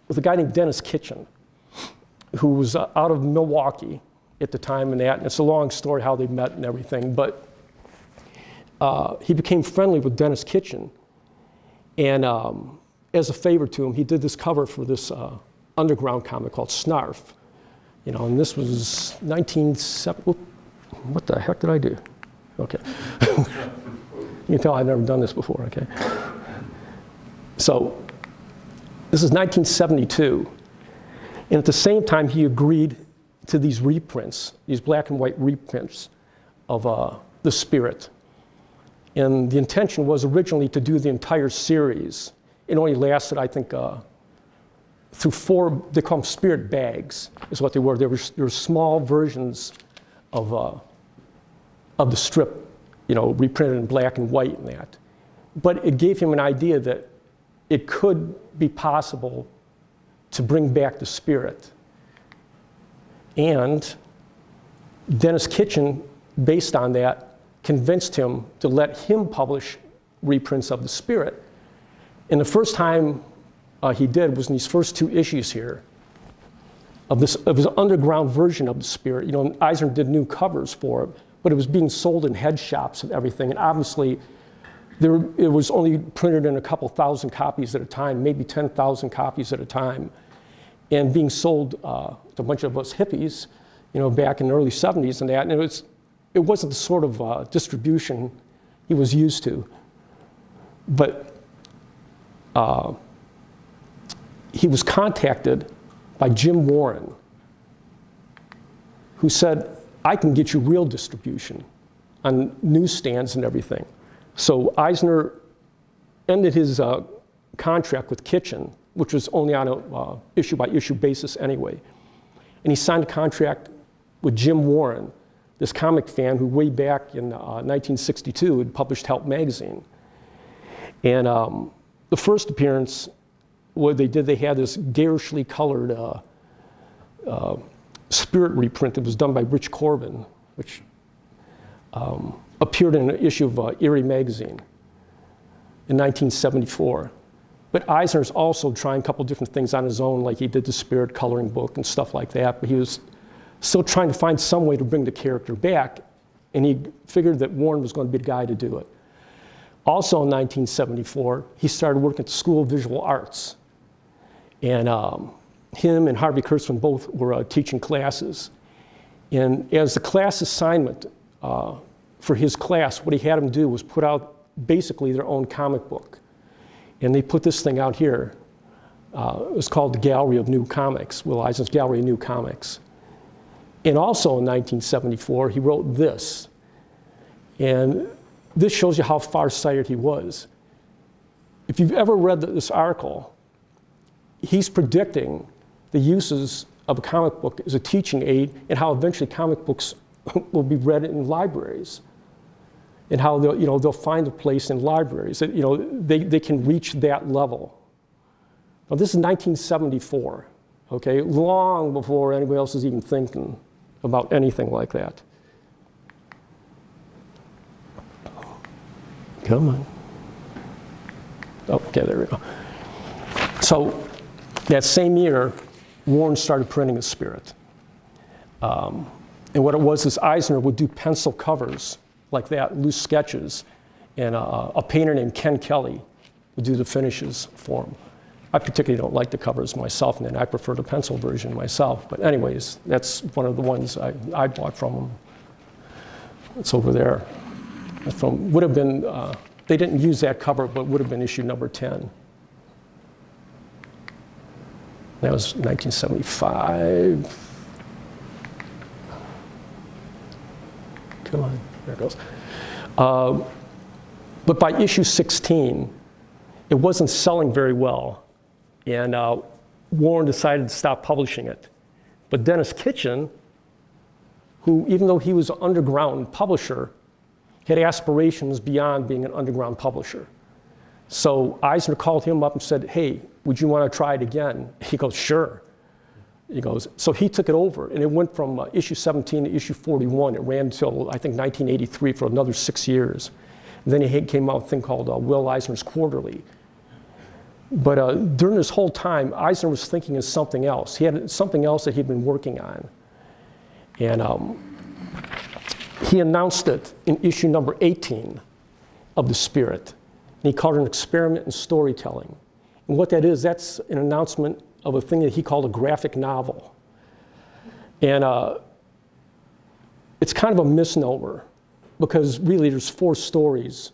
with a guy named Dennis Kitchen, who was out of Milwaukee at the time and that. And it's a long story how they met and everything. But he became friendly with Dennis Kitchen. And as a favor to him, he did this cover for this underground comic called Snarf. You know, and this was 1970. What the heck did I do? Okay. You can tell I've never done this before, okay? So this is 1972. And at the same time, he agreed to these reprints, these black and white reprints of The Spirit. And the intention was originally to do the entire series. It only lasted, I think, through 4, they call them spirit bags, is what they were. They were small versions of the strip, you know, reprinted in black and white and that. But it gave him an idea that it could be possible to bring back the spirit. And Dennis Kitchen, based on that, convinced him to let him publish reprints of the Spirit. And the first time he did was in these first 2 issues here of his underground version of the Spirit. You know, Eisner did new covers for it, but it was being sold in head shops and everything. And obviously, it was only printed in a couple thousand copies at a time, maybe 10,000 copies at a time, and being sold to a bunch of us hippies, you know, back in the early 70s and that. And it wasn't the sort of distribution he was used to. But he was contacted by Jim Warren, who said, I can get you real distribution on newsstands and everything. So Eisner ended his contract with Kitchen, which was only on a issue-by-issue basis anyway. And he signed a contract with Jim Warren, this comic fan who way back in 1962 had published Help magazine. And the first appearance, what they did, they had this garishly colored Spirit reprint that was done by Rich Corbin, which appeared in an issue of Eerie magazine in 1974. But Eisner's also trying a couple different things on his own, like he did the Spirit coloring book and stuff like that, but he was still trying to find some way to bring the character back, and he figured that Warren was going to be the guy to do it. Also in 1974, he started working at the School of Visual Arts. And him and Harvey Kurtzman both were teaching classes. And as the class assignment for his class, what he had them do was put out basically their own comic book. And they put this thing out here. It was called the Gallery of New Comics, Will Eisner's Gallery of New Comics. And also in 1974, he wrote this. And this shows you how far-sighted he was. If you've ever read this article, he's predicting the uses of a comic book as a teaching aid and how eventually comic books will be read in libraries and how they'll find a place in libraries. That, they can reach that level. Now, this is 1974, okay? Long before anybody else is even thinking about anything like that. Come on. Oh, okay, there we go. So that same year, Warren started printing The Spirit. And what it was is Eisner would do pencil covers like that, loose sketches, and a painter named Ken Kelly would do the finishes for him. I particularly don't like the covers myself, and then I prefer the pencil version myself. But anyways, that's one of the ones I bought from him. It's over there. From, would have been, they didn't use that cover, but would have been issue number 10. That was 1975. Come on, there it goes. But by issue 16, it wasn't selling very well. And Warren decided to stop publishing it. But Dennis Kitchen, who, even though he was an underground publisher, had aspirations beyond being an underground publisher. So Eisner called him up and said, hey, would you want to try it again? He goes, sure. He goes, so he took it over, and it went from issue 17 to issue 41. It ran until, I think, 1983 for another 6 years. And then he came out with a thing called Will Eisner's Quarterly. But during this whole time, Eisner was thinking of something else. He had something else that he'd been working on. And he announced it in issue number 18 of The Spirit. And he called it an experiment in storytelling. And what that is, that's an announcement of a thing that he called a graphic novel. And it's kind of a misnomer, because really there's 4 stories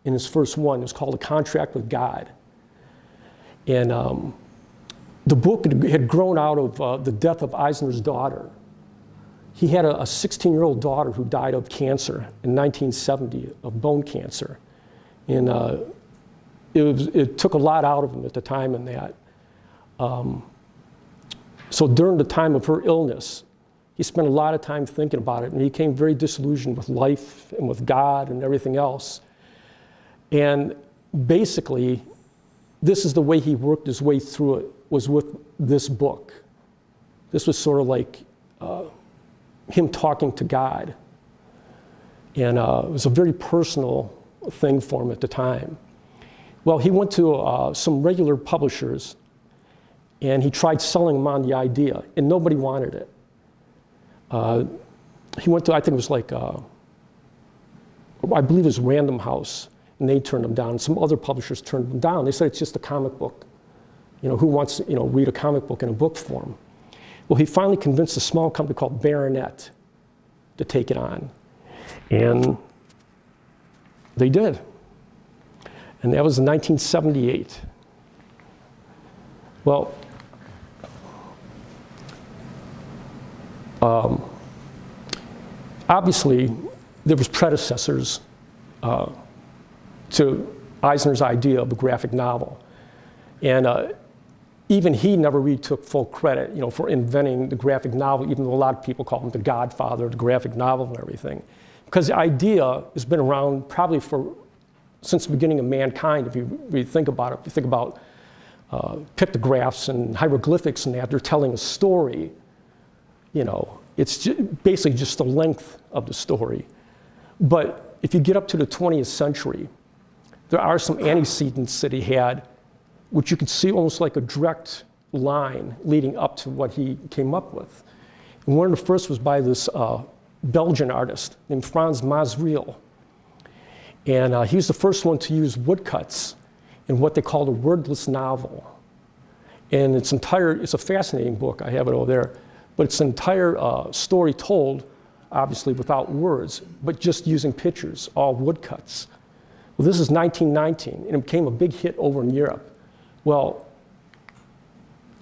in his first one. It was called A Contract with God. And the book had grown out of the death of Eisner's daughter. He had a 16-year-old daughter who died of cancer in 1970, of bone cancer. And it took a lot out of him at the time in that. So during the time of her illness, he spent a lot of time thinking about it, and he became very disillusioned with life and with God and everything else. And basically, this is the way he worked his way through it, was with this book. This was sort of like him talking to God. And it was a very personal thing for him at the time. Well, he went to some regular publishers, and he tried selling them on the idea, and nobody wanted it. He went to, I think it was like, I believe it was Random House, and they turned him down. Some other publishers turned him down. They said it's just a comic book. You know, who wants to, read a comic book in a book form? Well, he finally convinced a small company called Baronet to take it on. And they did. And that was in 1978. Well, obviously, there was predecessors to Eisner's idea of a graphic novel. And even he never really took full credit, for inventing the graphic novel, even though a lot of people call him the godfather of the graphic novel and everything. Because the idea has been around probably since the beginning of mankind, if you really think about it. If you think about pictographs and hieroglyphics and that, they're telling a story. It's basically just the length of the story. But if you get up to the 20th century, there are some antecedents that he had, which you could see almost like a direct line leading up to what he came up with. And one of the first was by this Belgian artist named Frans Masriel. And he was the first one to use woodcuts in what they called a wordless novel. And it's a fascinating book. I have it over there. But it's an entire story told, obviously without words, but just using pictures, all woodcuts. Well, this is 1919, and it became a big hit over in Europe. Well,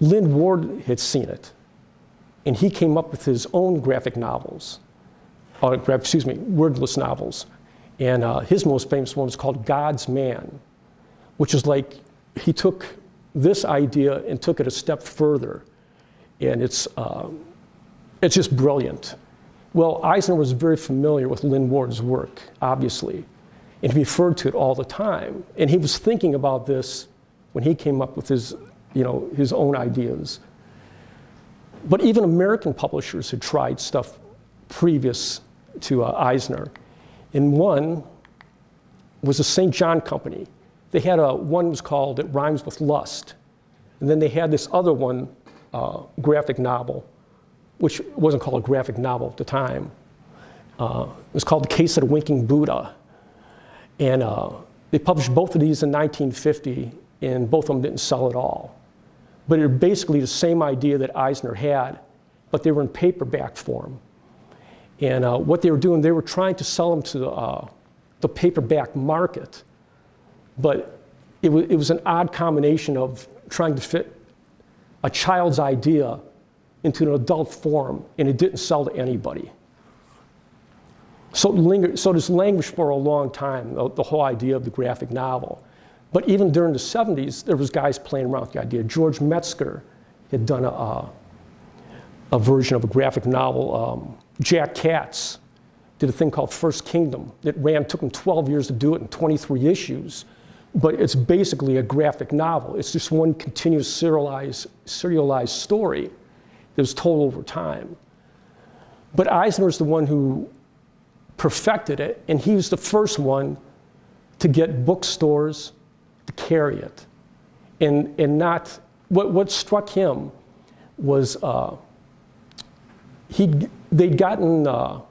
Lynn Ward had seen it, and he came up with his own graphic novels, wordless novels. And his most famous one was called God's Man, which is like he took this idea and took it a step further. And it's just brilliant. Well, Eisner was very familiar with Lynn Ward's work, obviously, and he referred to it all the time. And he was thinking about this when he came up with his own ideas. But even American publishers had tried stuff previous to Eisner. And one was the St. John Company. They had one was called It Rhymes with Lust. And then they had this other one, graphic novel, which wasn't called a graphic novel at the time. It was called The Case of the Winking Buddha. And they published both of these in 1950, and both of them didn't sell at all. But they're basically the same idea that Eisner had, but they were in paperback form. And what they were doing, they were trying to sell them to the paperback market. But it was an odd combination of trying to fit a child's idea into an adult form, and it didn't sell to anybody. So this languished for a long time, the whole idea of the graphic novel. But even during the 70s, there was guys playing around with the idea. George Metzger had done a version of a graphic novel. Jack Katz did a thing called First Kingdom. It took him 12 years to do it in 23 issues. But it's basically a graphic novel. It's just one continuous serialized story that was told over time. But Eisner's the one who perfected it, and he was the first one to get bookstores to carry it. And not, what struck him was they'd gotten a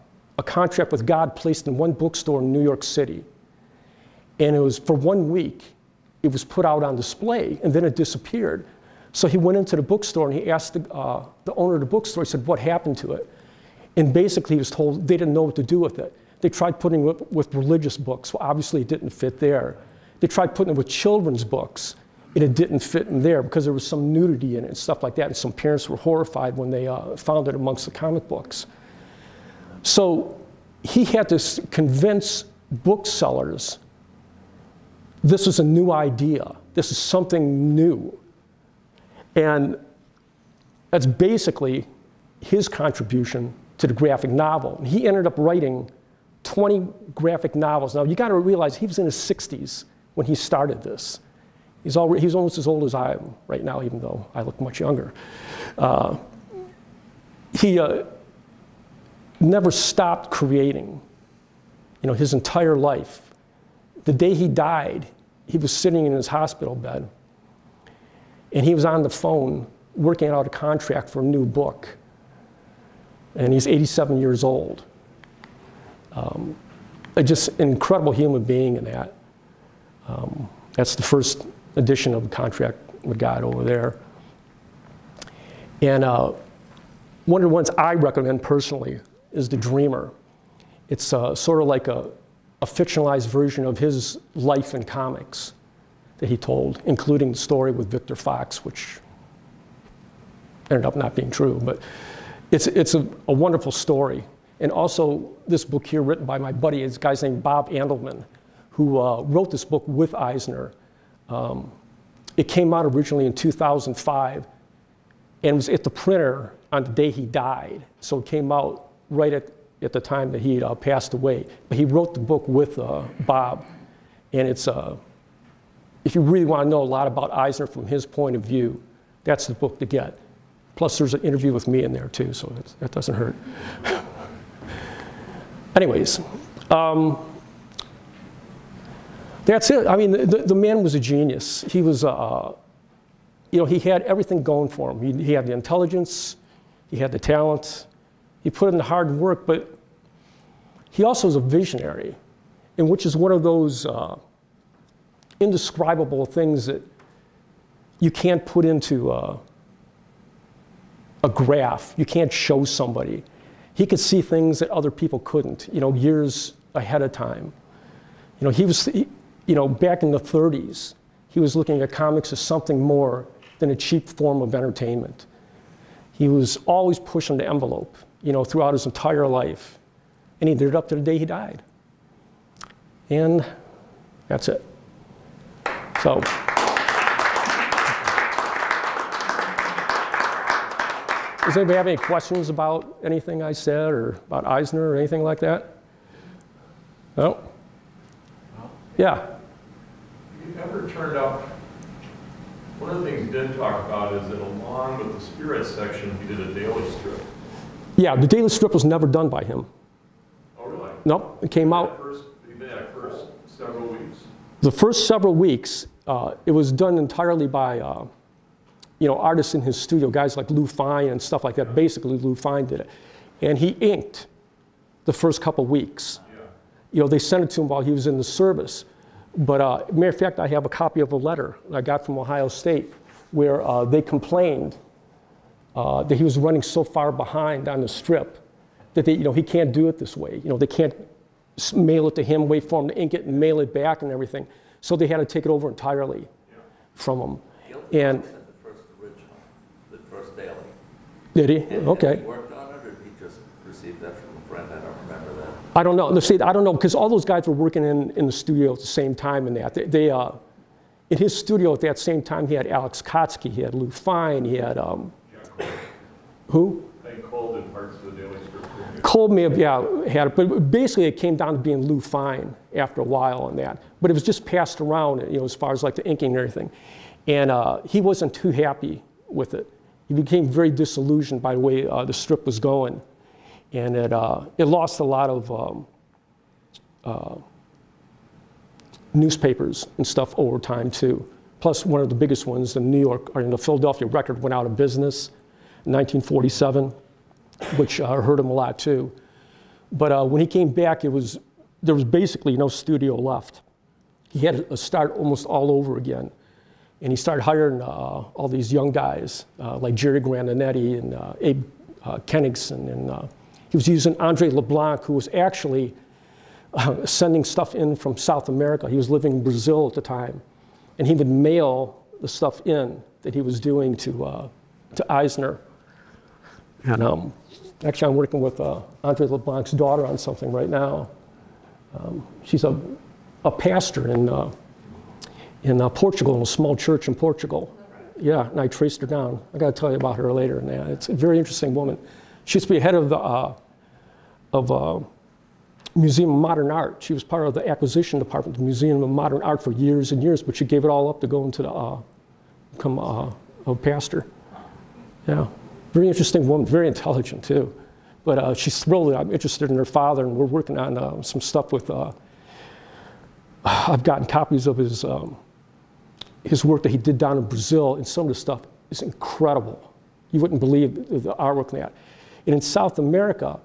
contract with God placed in one bookstore in New York City. And it was for 1 week, it was put out on display, and then it disappeared. So he went into the bookstore and he asked the owner of the bookstore, he said, what happened to it? And basically he was told they didn't know what to do with it. They tried putting it with religious books. Well, obviously it didn't fit there. They tried putting it with children's books, and it didn't fit in there because there was some nudity in it and stuff like that. And some parents were horrified when they found it amongst the comic books. So he had to convince booksellers this was a new idea. This is something new. And that's basically his contribution to the graphic novel. And he ended up writing 20 graphic novels. Now, you got to realize he was in his 60s when he started this. He's almost as old as I am right now, even though I look much younger. He never stopped creating, his entire life. The day he died, he was sitting in his hospital bed, and he was on the phone working out a contract for a new book. And he's 87 years old. Just an incredible human being in that. That's the first edition of the contract with God over there. And one of the ones I recommend personally is The Dreamer. It's sort of like a fictionalized version of his life in comics that he told, including the story with Victor Fox, which ended up not being true. But it's a wonderful story. And also this book here written by my buddy, this guy's named Bob Andelman, who wrote this book with Eisner. It came out originally in 2005 and was at the printer on the day he died. So it came out right at the time that he passed away. But he wrote the book with Bob. And it's, if you really want to know a lot about Eisner from his point of view, that's the book to get. Plus there's an interview with me in there too, so that doesn't hurt. Anyways, that's it. I mean, the man was a genius. He was, he had everything going for him. He had the intelligence, he had the talent, he put in the hard work, but he also was a visionary, and which is one of those indescribable things that you can't put into a graph. You can't show somebody. He could see things that other people couldn't, years ahead of time. He was, back in the 30s, he was looking at comics as something more than a cheap form of entertainment. He was always pushing the envelope, throughout his entire life. And he did it up to the day he died. And that's it. So. Does anybody have any questions about anything I said or about Eisner or anything like that? No? Yeah? You never turned up, one of the things you did talk about is that along with the spirit section, he did a daily strip. Yeah, the daily strip was never done by him. Oh, really? Nope, it came out. First several weeks? The first several weeks, it was done entirely by artists in his studio, guys like Lou Fine and stuff like that. Basically, Lou Fine did it. And he inked the first couple weeks. Yeah. They sent it to him while he was in the service. But matter of fact, I have a copy of a letter I got from Ohio State where they complained that he was running so far behind on the strip that he can't do it this way. They can't mail it to him, wait for him to ink it and mail it back and everything. So they had to take it over entirely from him. And the first original, the first daily. Did he? Okay. And he worked on it, or he just received that from a friend? I don't remember that. I don't know. See, I don't know, because all those guys were working in the studio at the same time in that. In his studio at that same time, he had Alex Kotsky, he had Lou Fine, he had, who? I think Cole did parts of the Daily Strip. Cole may have, had it, but basically it came down to being Lou Fine after a while on that. But it was just passed around, as far as like the inking and everything. And he wasn't too happy with it. He became very disillusioned by the way the strip was going. And it lost a lot of newspapers and stuff over time too. Plus one of the biggest ones, the Philadelphia Record went out of business in 1947, which hurt him a lot too. But when he came back, there was basically no studio left. He had to start almost all over again. And he started hiring all these young guys like Jerry Grandinetti and Abe Kenningson. And he was using Andre LeBlanc, who was actually sending stuff in from South America. He was living in Brazil at the time. And he would mail the stuff in that he was doing to Eisner. And actually, I'm working with Andre LeBlanc's daughter on something right now. She's a pastor in Portugal, in a small church in Portugal. Yeah, and I traced her down. I got to tell you about her later. And it's a very interesting woman. She used to be head of the Museum of Modern Art. She was part of the acquisition department of the Museum of Modern Art for years and years, but she gave it all up to go into become a pastor. Yeah, very interesting woman, very intelligent too. But she's thrilled that I'm interested in her father, and we're working on some stuff with. I've gotten copies of his work that he did down in Brazil, and some of the stuff is incredible. You wouldn't believe the artwork in that. And in South America,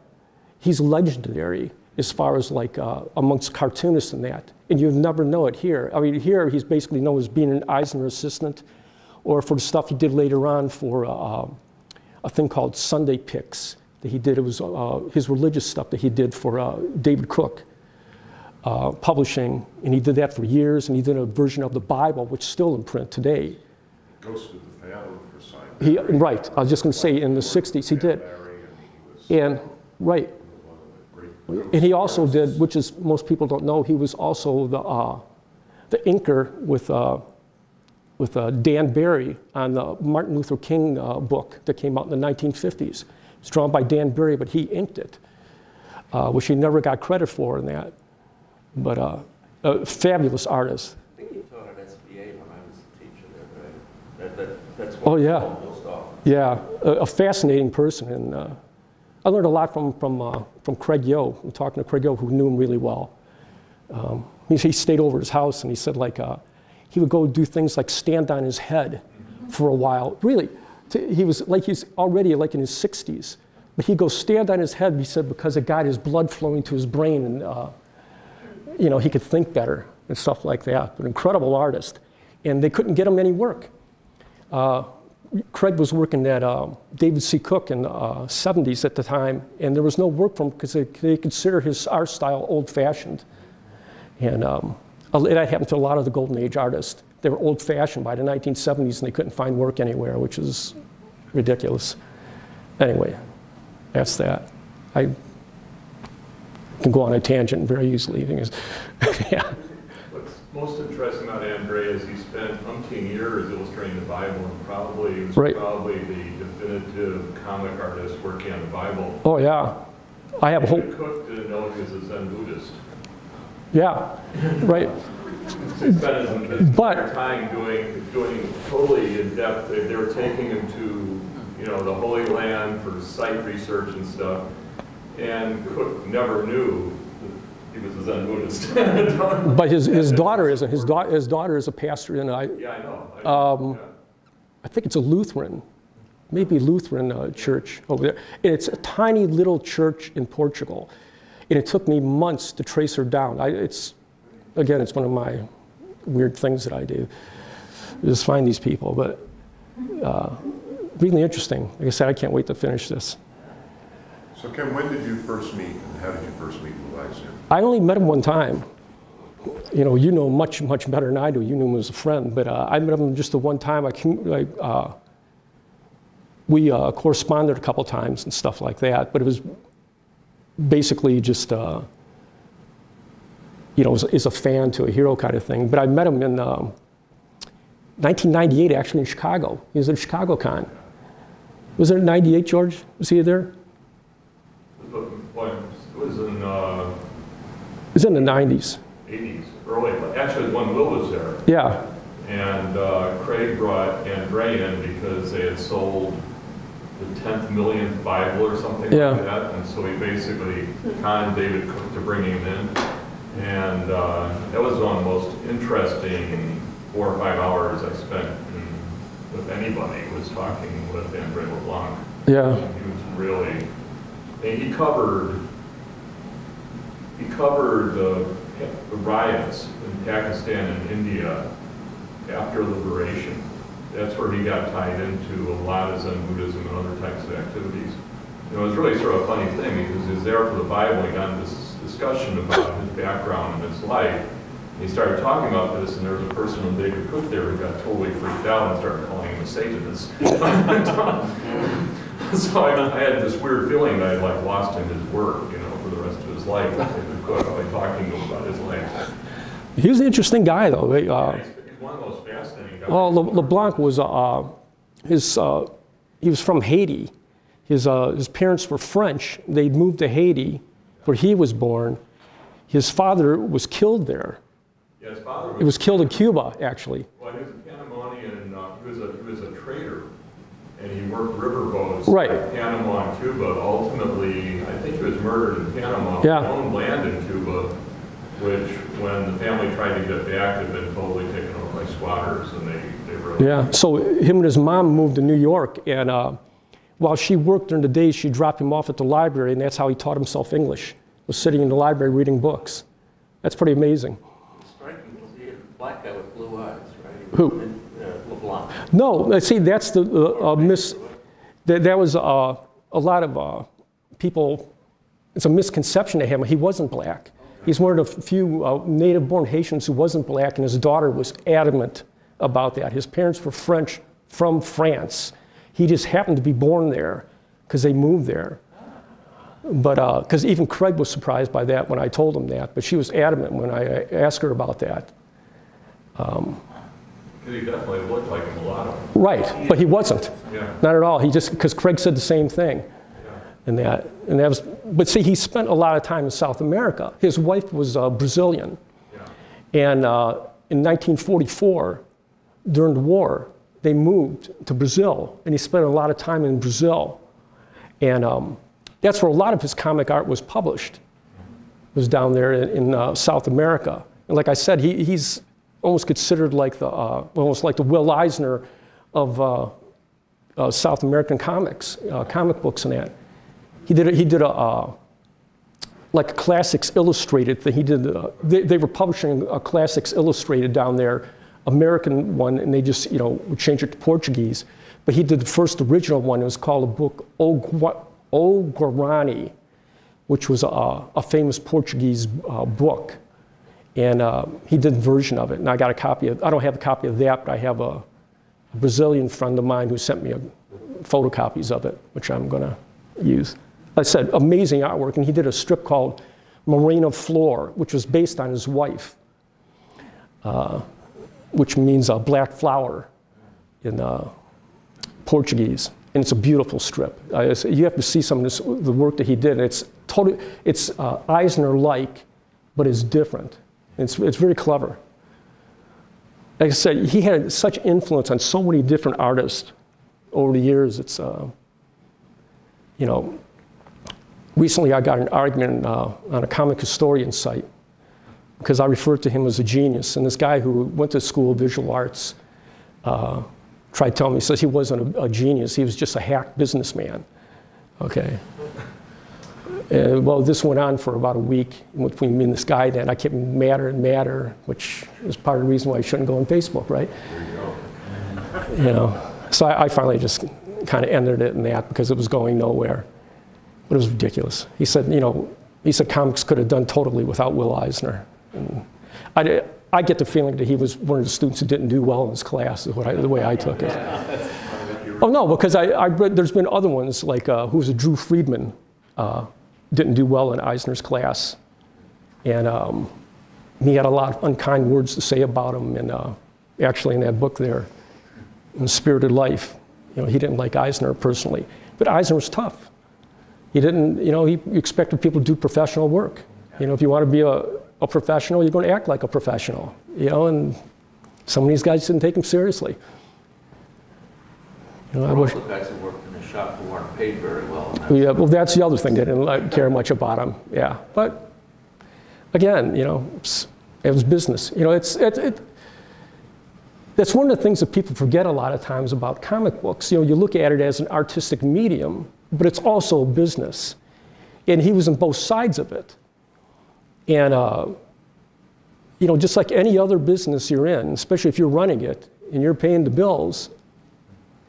he's legendary as far as like amongst cartoonists and that. And you'd never know it here. I mean, here he's basically known as being an Eisner assistant, or for the stuff he did later on for a thing called Sunday Picks that he did. It was his religious stuff that he did for David Cook Publishing, and he did that for years. And he did a version of the Bible, which is still in print today. Goes to the Fathom for Science. Right. I was just going to say in the '60s he did. And right. And he also did, which is most people don't know, he was also the inker with Dan Barry on the Martin Luther King book that came out in the 1950s. It's drawn by Dan Barry, but he inked it, which he never got credit for in that. But a fabulous artist. I think he taught at SBA when I was a teacher there, right? That's Oh what yeah, most often. yeah, a fascinating person, and I learned a lot from Craig Yo. I'm talking to Craig Yo, who knew him really well. He stayed over at his house, and he said like he would go do things like stand on his head for a while. Really, he's already like in his 60s, but he'd go stand on his head. He said because it got his blood flowing to his brain, and he could think better and stuff like that. But incredible artist, and they couldn't get him any work. Craig was working at David C. Cook in the 70s at the time, and there was no work for him because they consider his art style old-fashioned. And that happened to a lot of the Golden Age artists. They were old-fashioned by the 1970s, and they couldn't find work anywhere, which is ridiculous. Anyway, that's that. I can go on a tangent very easily. Yeah. What's most interesting about Andre is he spent umpteen years illustrating the Bible, and probably was probably the definitive comic artist working on the Bible. Oh yeah, I have a whole. Cook didn't know he was a Zen Buddhist. Yeah, right. He spent his entire time doing totally in depth. They were taking him to you know, the Holy Land for site research and stuff. And Cook never knew that he was a Zen Buddhist. But his daughter isn't. His daughter is a pastor in, yeah, I know. I think it's a Lutheran, maybe Lutheran church over there. And it's a tiny little church in Portugal. And it took me months to trace her down. Again, it's one of my weird things that I do. Just find these people, but really interesting. Like I said, I can't wait to finish this. So Ken, when did you first meet, and how did you first meet with Eisner? I only met him one time. You know much better than I do. You knew him as a friend, but I met him just the one time. We corresponded a couple times and stuff like that, but it was basically just, you know, as a fan to a hero kind of thing. But I met him in 1998, actually, in Chicago. He was at Chicago Con. Was it in 98, George? Was he there? It was in the 90s. 80s, early, actually when Will was there. Yeah. And Craig brought Andre in because they had sold the 10th millionth Bible or something like that. And so he basically conned David Cook to bring him in. And that was one of the most interesting 4 or 5 hours I spent with anybody, was talking with Andre LeBlanc. Yeah. He was really, and he covered the riots in Pakistan and India after liberation. That's where he got tied into a lot of Zen Buddhism and other types of activities. You know, it was really sort of a funny thing because he was there for the Bible. He got into this discussion about his background and his life. He started talking about this, and there was a person named David Cook there who got totally freaked out and started calling him a Satanist. So I had this weird feeling that I like lost him his work, you know, for the rest of his life. David Cook, by talking to him about his life. He was an interesting guy, though. He's one of the most fascinating guys. Well, LeBlanc was he was from Haiti. His parents were French. They'd moved to Haiti, where he was born. His father was killed there. Yeah, his father was killed in Cuba, actually. Well, he was a Panamanian. He was a trader, and he worked riverboats in Panama and Cuba. Ultimately, I think he was murdered in Panama. Yeah. He owned land in Cuba, which, when the family tried to get back, had been totally taken over by squatters, and they really... Yeah, so him and his mom moved to New York, and while she worked during the day, she dropped him off at the library, and that's how he taught himself English, was sitting in the library reading books. That's pretty amazing. Striking to see a black guy with blue eyes, right? Who? LeBlanc. No, see, that's the that was a lot of people, it's a misconception they have. He wasn't black. He's one of the few native-born Haitians who wasn't black, and his daughter was adamant about that. His parents were French from France. He just happened to be born there because they moved there. But, because even Craig was surprised by that when I told him that, but she was adamant when I asked her about that. He definitely looked like him, a lot of him. Right, but he wasn't. Yeah. Not at all. He just, because Craig said the same thing. And that was, but see, he spent a lot of time in South America. His wife was Brazilian. Yeah. And in 1944, during the war, they moved to Brazil, and he spent a lot of time in Brazil. And that's where a lot of his comic art was published, was down there in South America. And like I said, he's almost considered like almost like the Will Eisner of South American comics, comic books and that. He did like a Classics Illustrated thing. He did, they were publishing a Classics Illustrated down there, American one, and they just, you know, would change it to Portuguese. But he did the first original one. It was called a book, O Guarani, which was a famous Portuguese book. And he did a version of it. And I got a copy of, I don't have a copy of that, but I have a Brazilian friend of mine who sent me photocopies of it, which I'm gonna use. Like I said, amazing artwork, and he did a strip called Morena Flor, which was based on his wife, which means a black flower in Portuguese, and it's a beautiful strip. You have to see some of the work that he did. It's Eisner-like, but it's different. It's very clever. Like I said, he had such influence on so many different artists over the years, it's, you know, recently I got an argument on a comic historian site because I referred to him as a genius. And this guy who went to school of visual arts tried telling me, he says he wasn't a genius, he was just a hack businessman. Okay. Well, this went on for about a week between me and this guy, and I kept madder and madder, which is part of the reason why I shouldn't go on Facebook, right? There you go. You know, so I finally just kind of ended it in that because it was going nowhere. But it was ridiculous. He said, you know, he said comics could have done totally without Will Eisner. And I get the feeling that he was one of the students who didn't do well in his class, is the way I took it. Oh no, because I read, there's been other ones, like who was a Drew Friedman, didn't do well in Eisner's class. And he had a lot of unkind words to say about him. And actually in that book there, in Spirited Life, you know, he didn't like Eisner personally. But Eisner was tough. He didn't, you know, he expected people to do professional work. You know, if you want to be a professional, you're going to act like a professional. You know, and some of these guys didn't take him seriously. You know, I wish. The guys who worked in the shop who weren't paid very well. Yeah, well, that's the other thing. They didn't care much about him. Yeah, but again, you know, it was business. You know, that's one of the things that people forget a lot of times about comic books. You know, you look at it as an artistic medium, but it's also a business. And he was on both sides of it. And, you know, just like any other business you're in, especially if you're running it and you're paying the bills,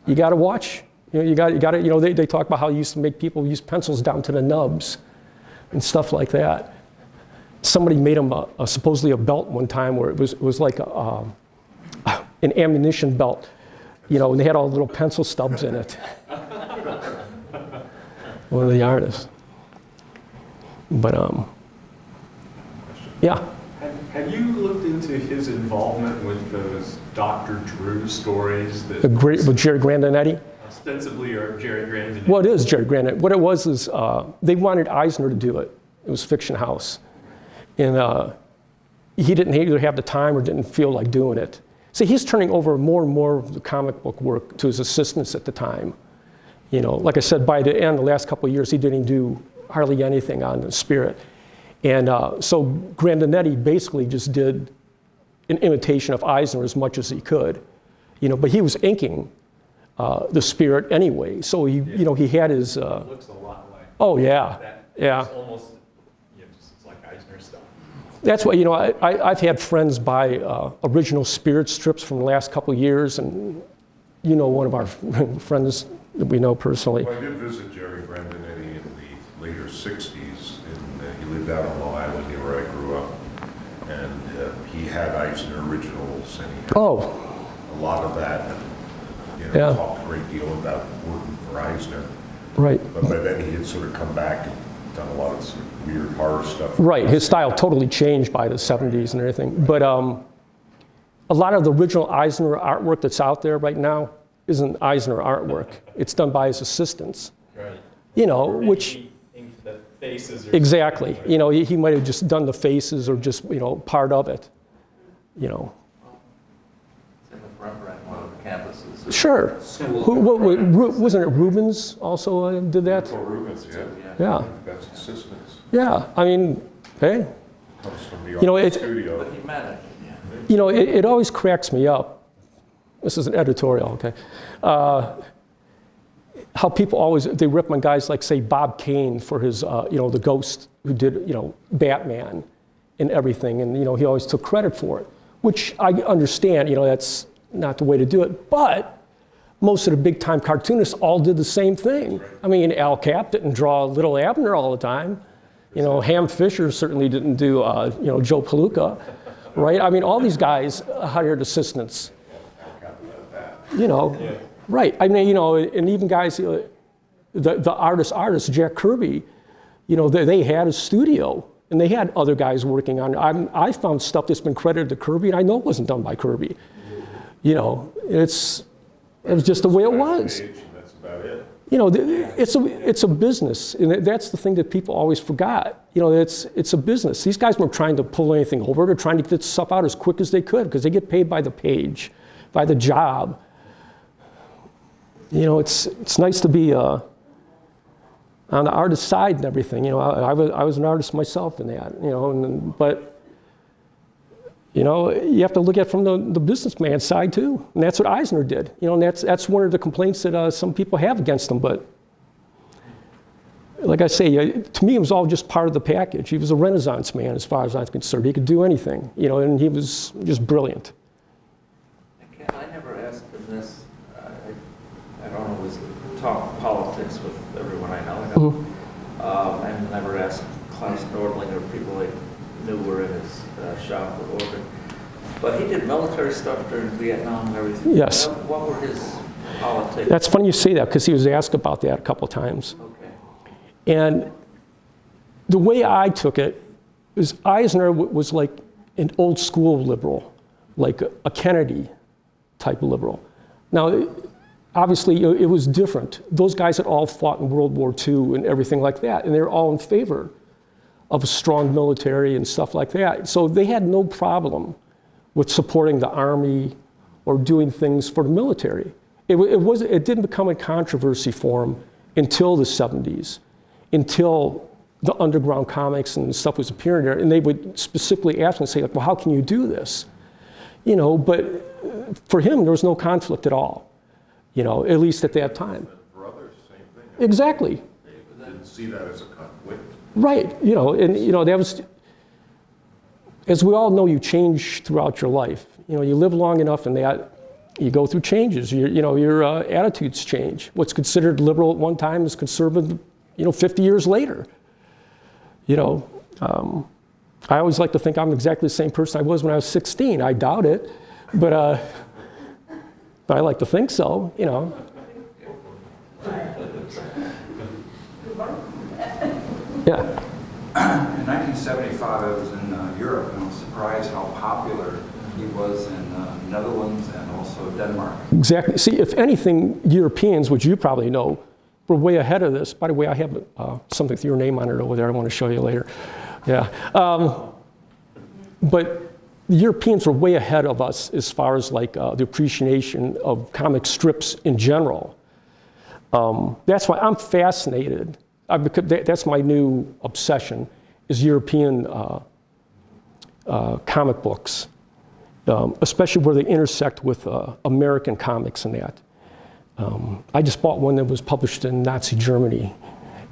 you got to watch. You know, you got to, you know, they talk about how you used to make people use pencils down to the nubs and stuff like that. Somebody made him supposedly a belt one time where it was like an ammunition belt, you know, and they had all the little pencil stubs in it. One of the artists. But, yeah. Have you looked into his involvement with those Dr. Drew stories? That With Jerry Grandinetti? Ostensibly are Jerry Grandinetti. Well, it is Jerry Grandinetti. What it was is they wanted Eisner to do it. It was Fiction House. And he didn't either have the time or didn't feel like doing it. See, he's turning over more and more of the comic book work to his assistants at the time. You know, like I said, by the end, the last couple of years, he didn't do hardly anything on the Spirit. And so Grandinetti basically just did an imitation of Eisner as much as he could. You know, but he was inking the Spirit anyway. So he, you know, he had his. It looks a lot like. Oh yeah, that. yeah. It's almost, you know, just it's like Eisner stuff. That's why, you know, I've had friends buy original Spirit strips from the last couple of years, and you know, one of our friends that we know personally. Well, I did visit Jerry Grandinetti in the later 60s, and he lived out on Long Island near where I grew up, and he had Eisner originals, and he had a lot of that, and you know, talked a great deal about working for Eisner. Right. But by then he had sort of come back and done a lot of weird horror stuff. Right, his style totally changed by the 70s and everything. But a lot of the original Eisner artwork that's out there right now isn't Eisner artwork. It's done by his assistants. Right. You know, which... The faces exactly. You know, he might have just done the faces or just, you know, part of it. You know. Same with Rembrandt, one of the campuses. Sure. Wasn't it Rubens also did that? Oh, Rubens, yeah. Yeah. That's assistants. Yeah. I mean, hey. Comes from the You know, studio. But he managed, yeah. You know, it always cracks me up. This is an editorial, okay? How people always, they rip on guys like, say, Bob Kane for his, you know, the Ghost who did, you know, Batman and everything. And, you know, he always took credit for it, which I understand, you know, that's not the way to do it. But most of the big time cartoonists all did the same thing. I mean, Al Cap didn't draw Little Abner all the time. You know, Ham Fisher certainly didn't do, you know, Joe Palooka, right? I mean, all these guys hired assistants. You know, right. I mean, you know, and even guys, the artist, Jack Kirby, you know, they had a studio and they had other guys working on it. I found stuff that's been credited to Kirby, and I know it wasn't done by Kirby. You know, it was just the way it was. That's about it. You know, it's a business, and that's the thing that people always forgot. You know, it's a business. These guys weren't trying to pull anything over. They're trying to get stuff out as quick as they could because they get paid by the page, by the job. you know, it's nice to be on the artist side and everything. You know, I was an artist myself in that, you know, but you know, you have to look at it from the businessman side too, and that's what Eisner did. You know, and that's one of the complaints that some people have against him. But like I say, to me, it was all just part of the package. He was a Renaissance man, as far as I'm concerned. He could do anything, you know, and he was just brilliant. I never asked him this. I don't always talk politics with everyone I know. I never asked Klaus Nordling or people I knew were in his shop or orbit. But he did military stuff during Vietnam and everything. Yes. What were his politics? That's funny you say that, because he was asked about that a couple of times. Okay. And the way I took it is Eisner was like an old school liberal, like a Kennedy type of liberal. Now, obviously, it was different. Those guys had all fought in World War II and everything like that, and they were all in favor of a strong military and stuff like that. So they had no problem with supporting the army or doing things for the military. It didn't become a controversy for them until the 70s, until the underground comics and stuff was appearing there, and they would specifically ask and say, like, well, how can you do this? You know, but for him, there was no conflict at all, you know, at least at that time. For others, same thing. Exactly. They didn't see that as a conflict. Right, you know, and you know, that was, as we all know, you change throughout your life. You know, you live long enough and that you go through changes. You know, your attitudes change. What's considered liberal at one time is conservative, you know, 50 years later. You know, I always like to think I'm exactly the same person I was when I was 16. I doubt it, but I like to think so, you know. Yeah. In 1975, I was in Europe, and I was surprised how popular he was in Netherlands and also Denmark. Exactly. See, if anything, Europeans, which you probably know, were way ahead of this. By the way, I have something with your name on it over there I want to show you later. Yeah. But the Europeans were way ahead of us as far as like the appreciation of comic strips in general. That's why I'm fascinated. That's my new obsession, is European comic books, especially where they intersect with American comics and that. I just bought one that was published in Nazi Germany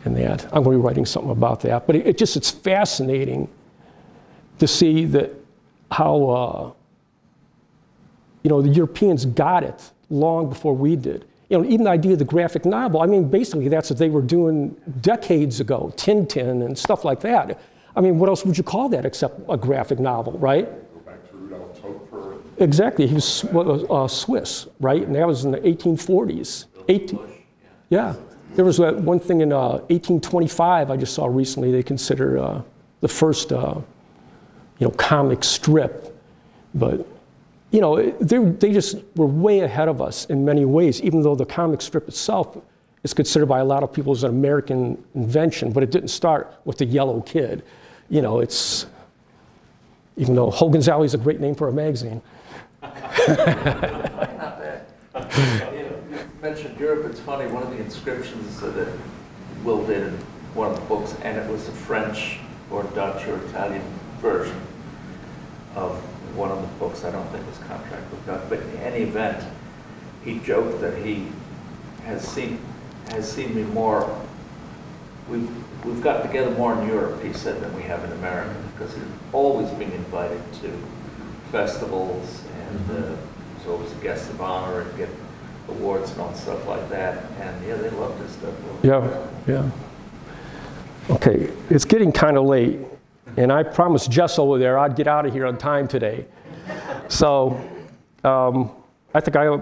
and that. I'm going to be writing something about that. But it's fascinating to see that how, you know, the Europeans got it long before we did. You know, even the idea of the graphic novel, I mean, basically that's what they were doing decades ago, Tintin and stuff like that. I mean, what else would you call that except a graphic novel, right? Go back to Rudolf Topfer. Exactly, he was Swiss, right? And that was in the 1840s. Yeah, there was one thing in 1825 I just saw recently, they consider the first, you know, comic strip, but you know, they just were way ahead of us in many ways, even though the comic strip itself is considered by a lot of people as an American invention, but it didn't start with the Yellow Kid. You know, it's, even though Hogan's Alley is a great name for a magazine. Not bad. You mentioned Europe, it's funny, one of the inscriptions that Will did in one of the books, and it was a French or Dutch or Italian version of one of the books. I don't think his contract was done, but in any event, he joked that he has seen me more. We've gotten together more in Europe, he said, than we have in America, because he's always being invited to festivals and was always a guest of honor and get awards and all stuff like that. And yeah, they loved his stuff. Yeah, yeah. Okay, it's getting kind of late. And I promised Jess over there I'd get out of here on time today. So I think I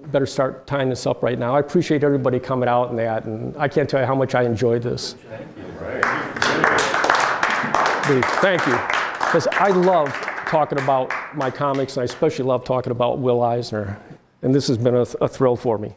better start tying this up right now. I appreciate everybody coming out and that, and I can't tell you how much I enjoyed this. Thank you. Right. Thank you. Because I love talking about my comics, and I especially love talking about Will Eisner. And this has been a thrill for me.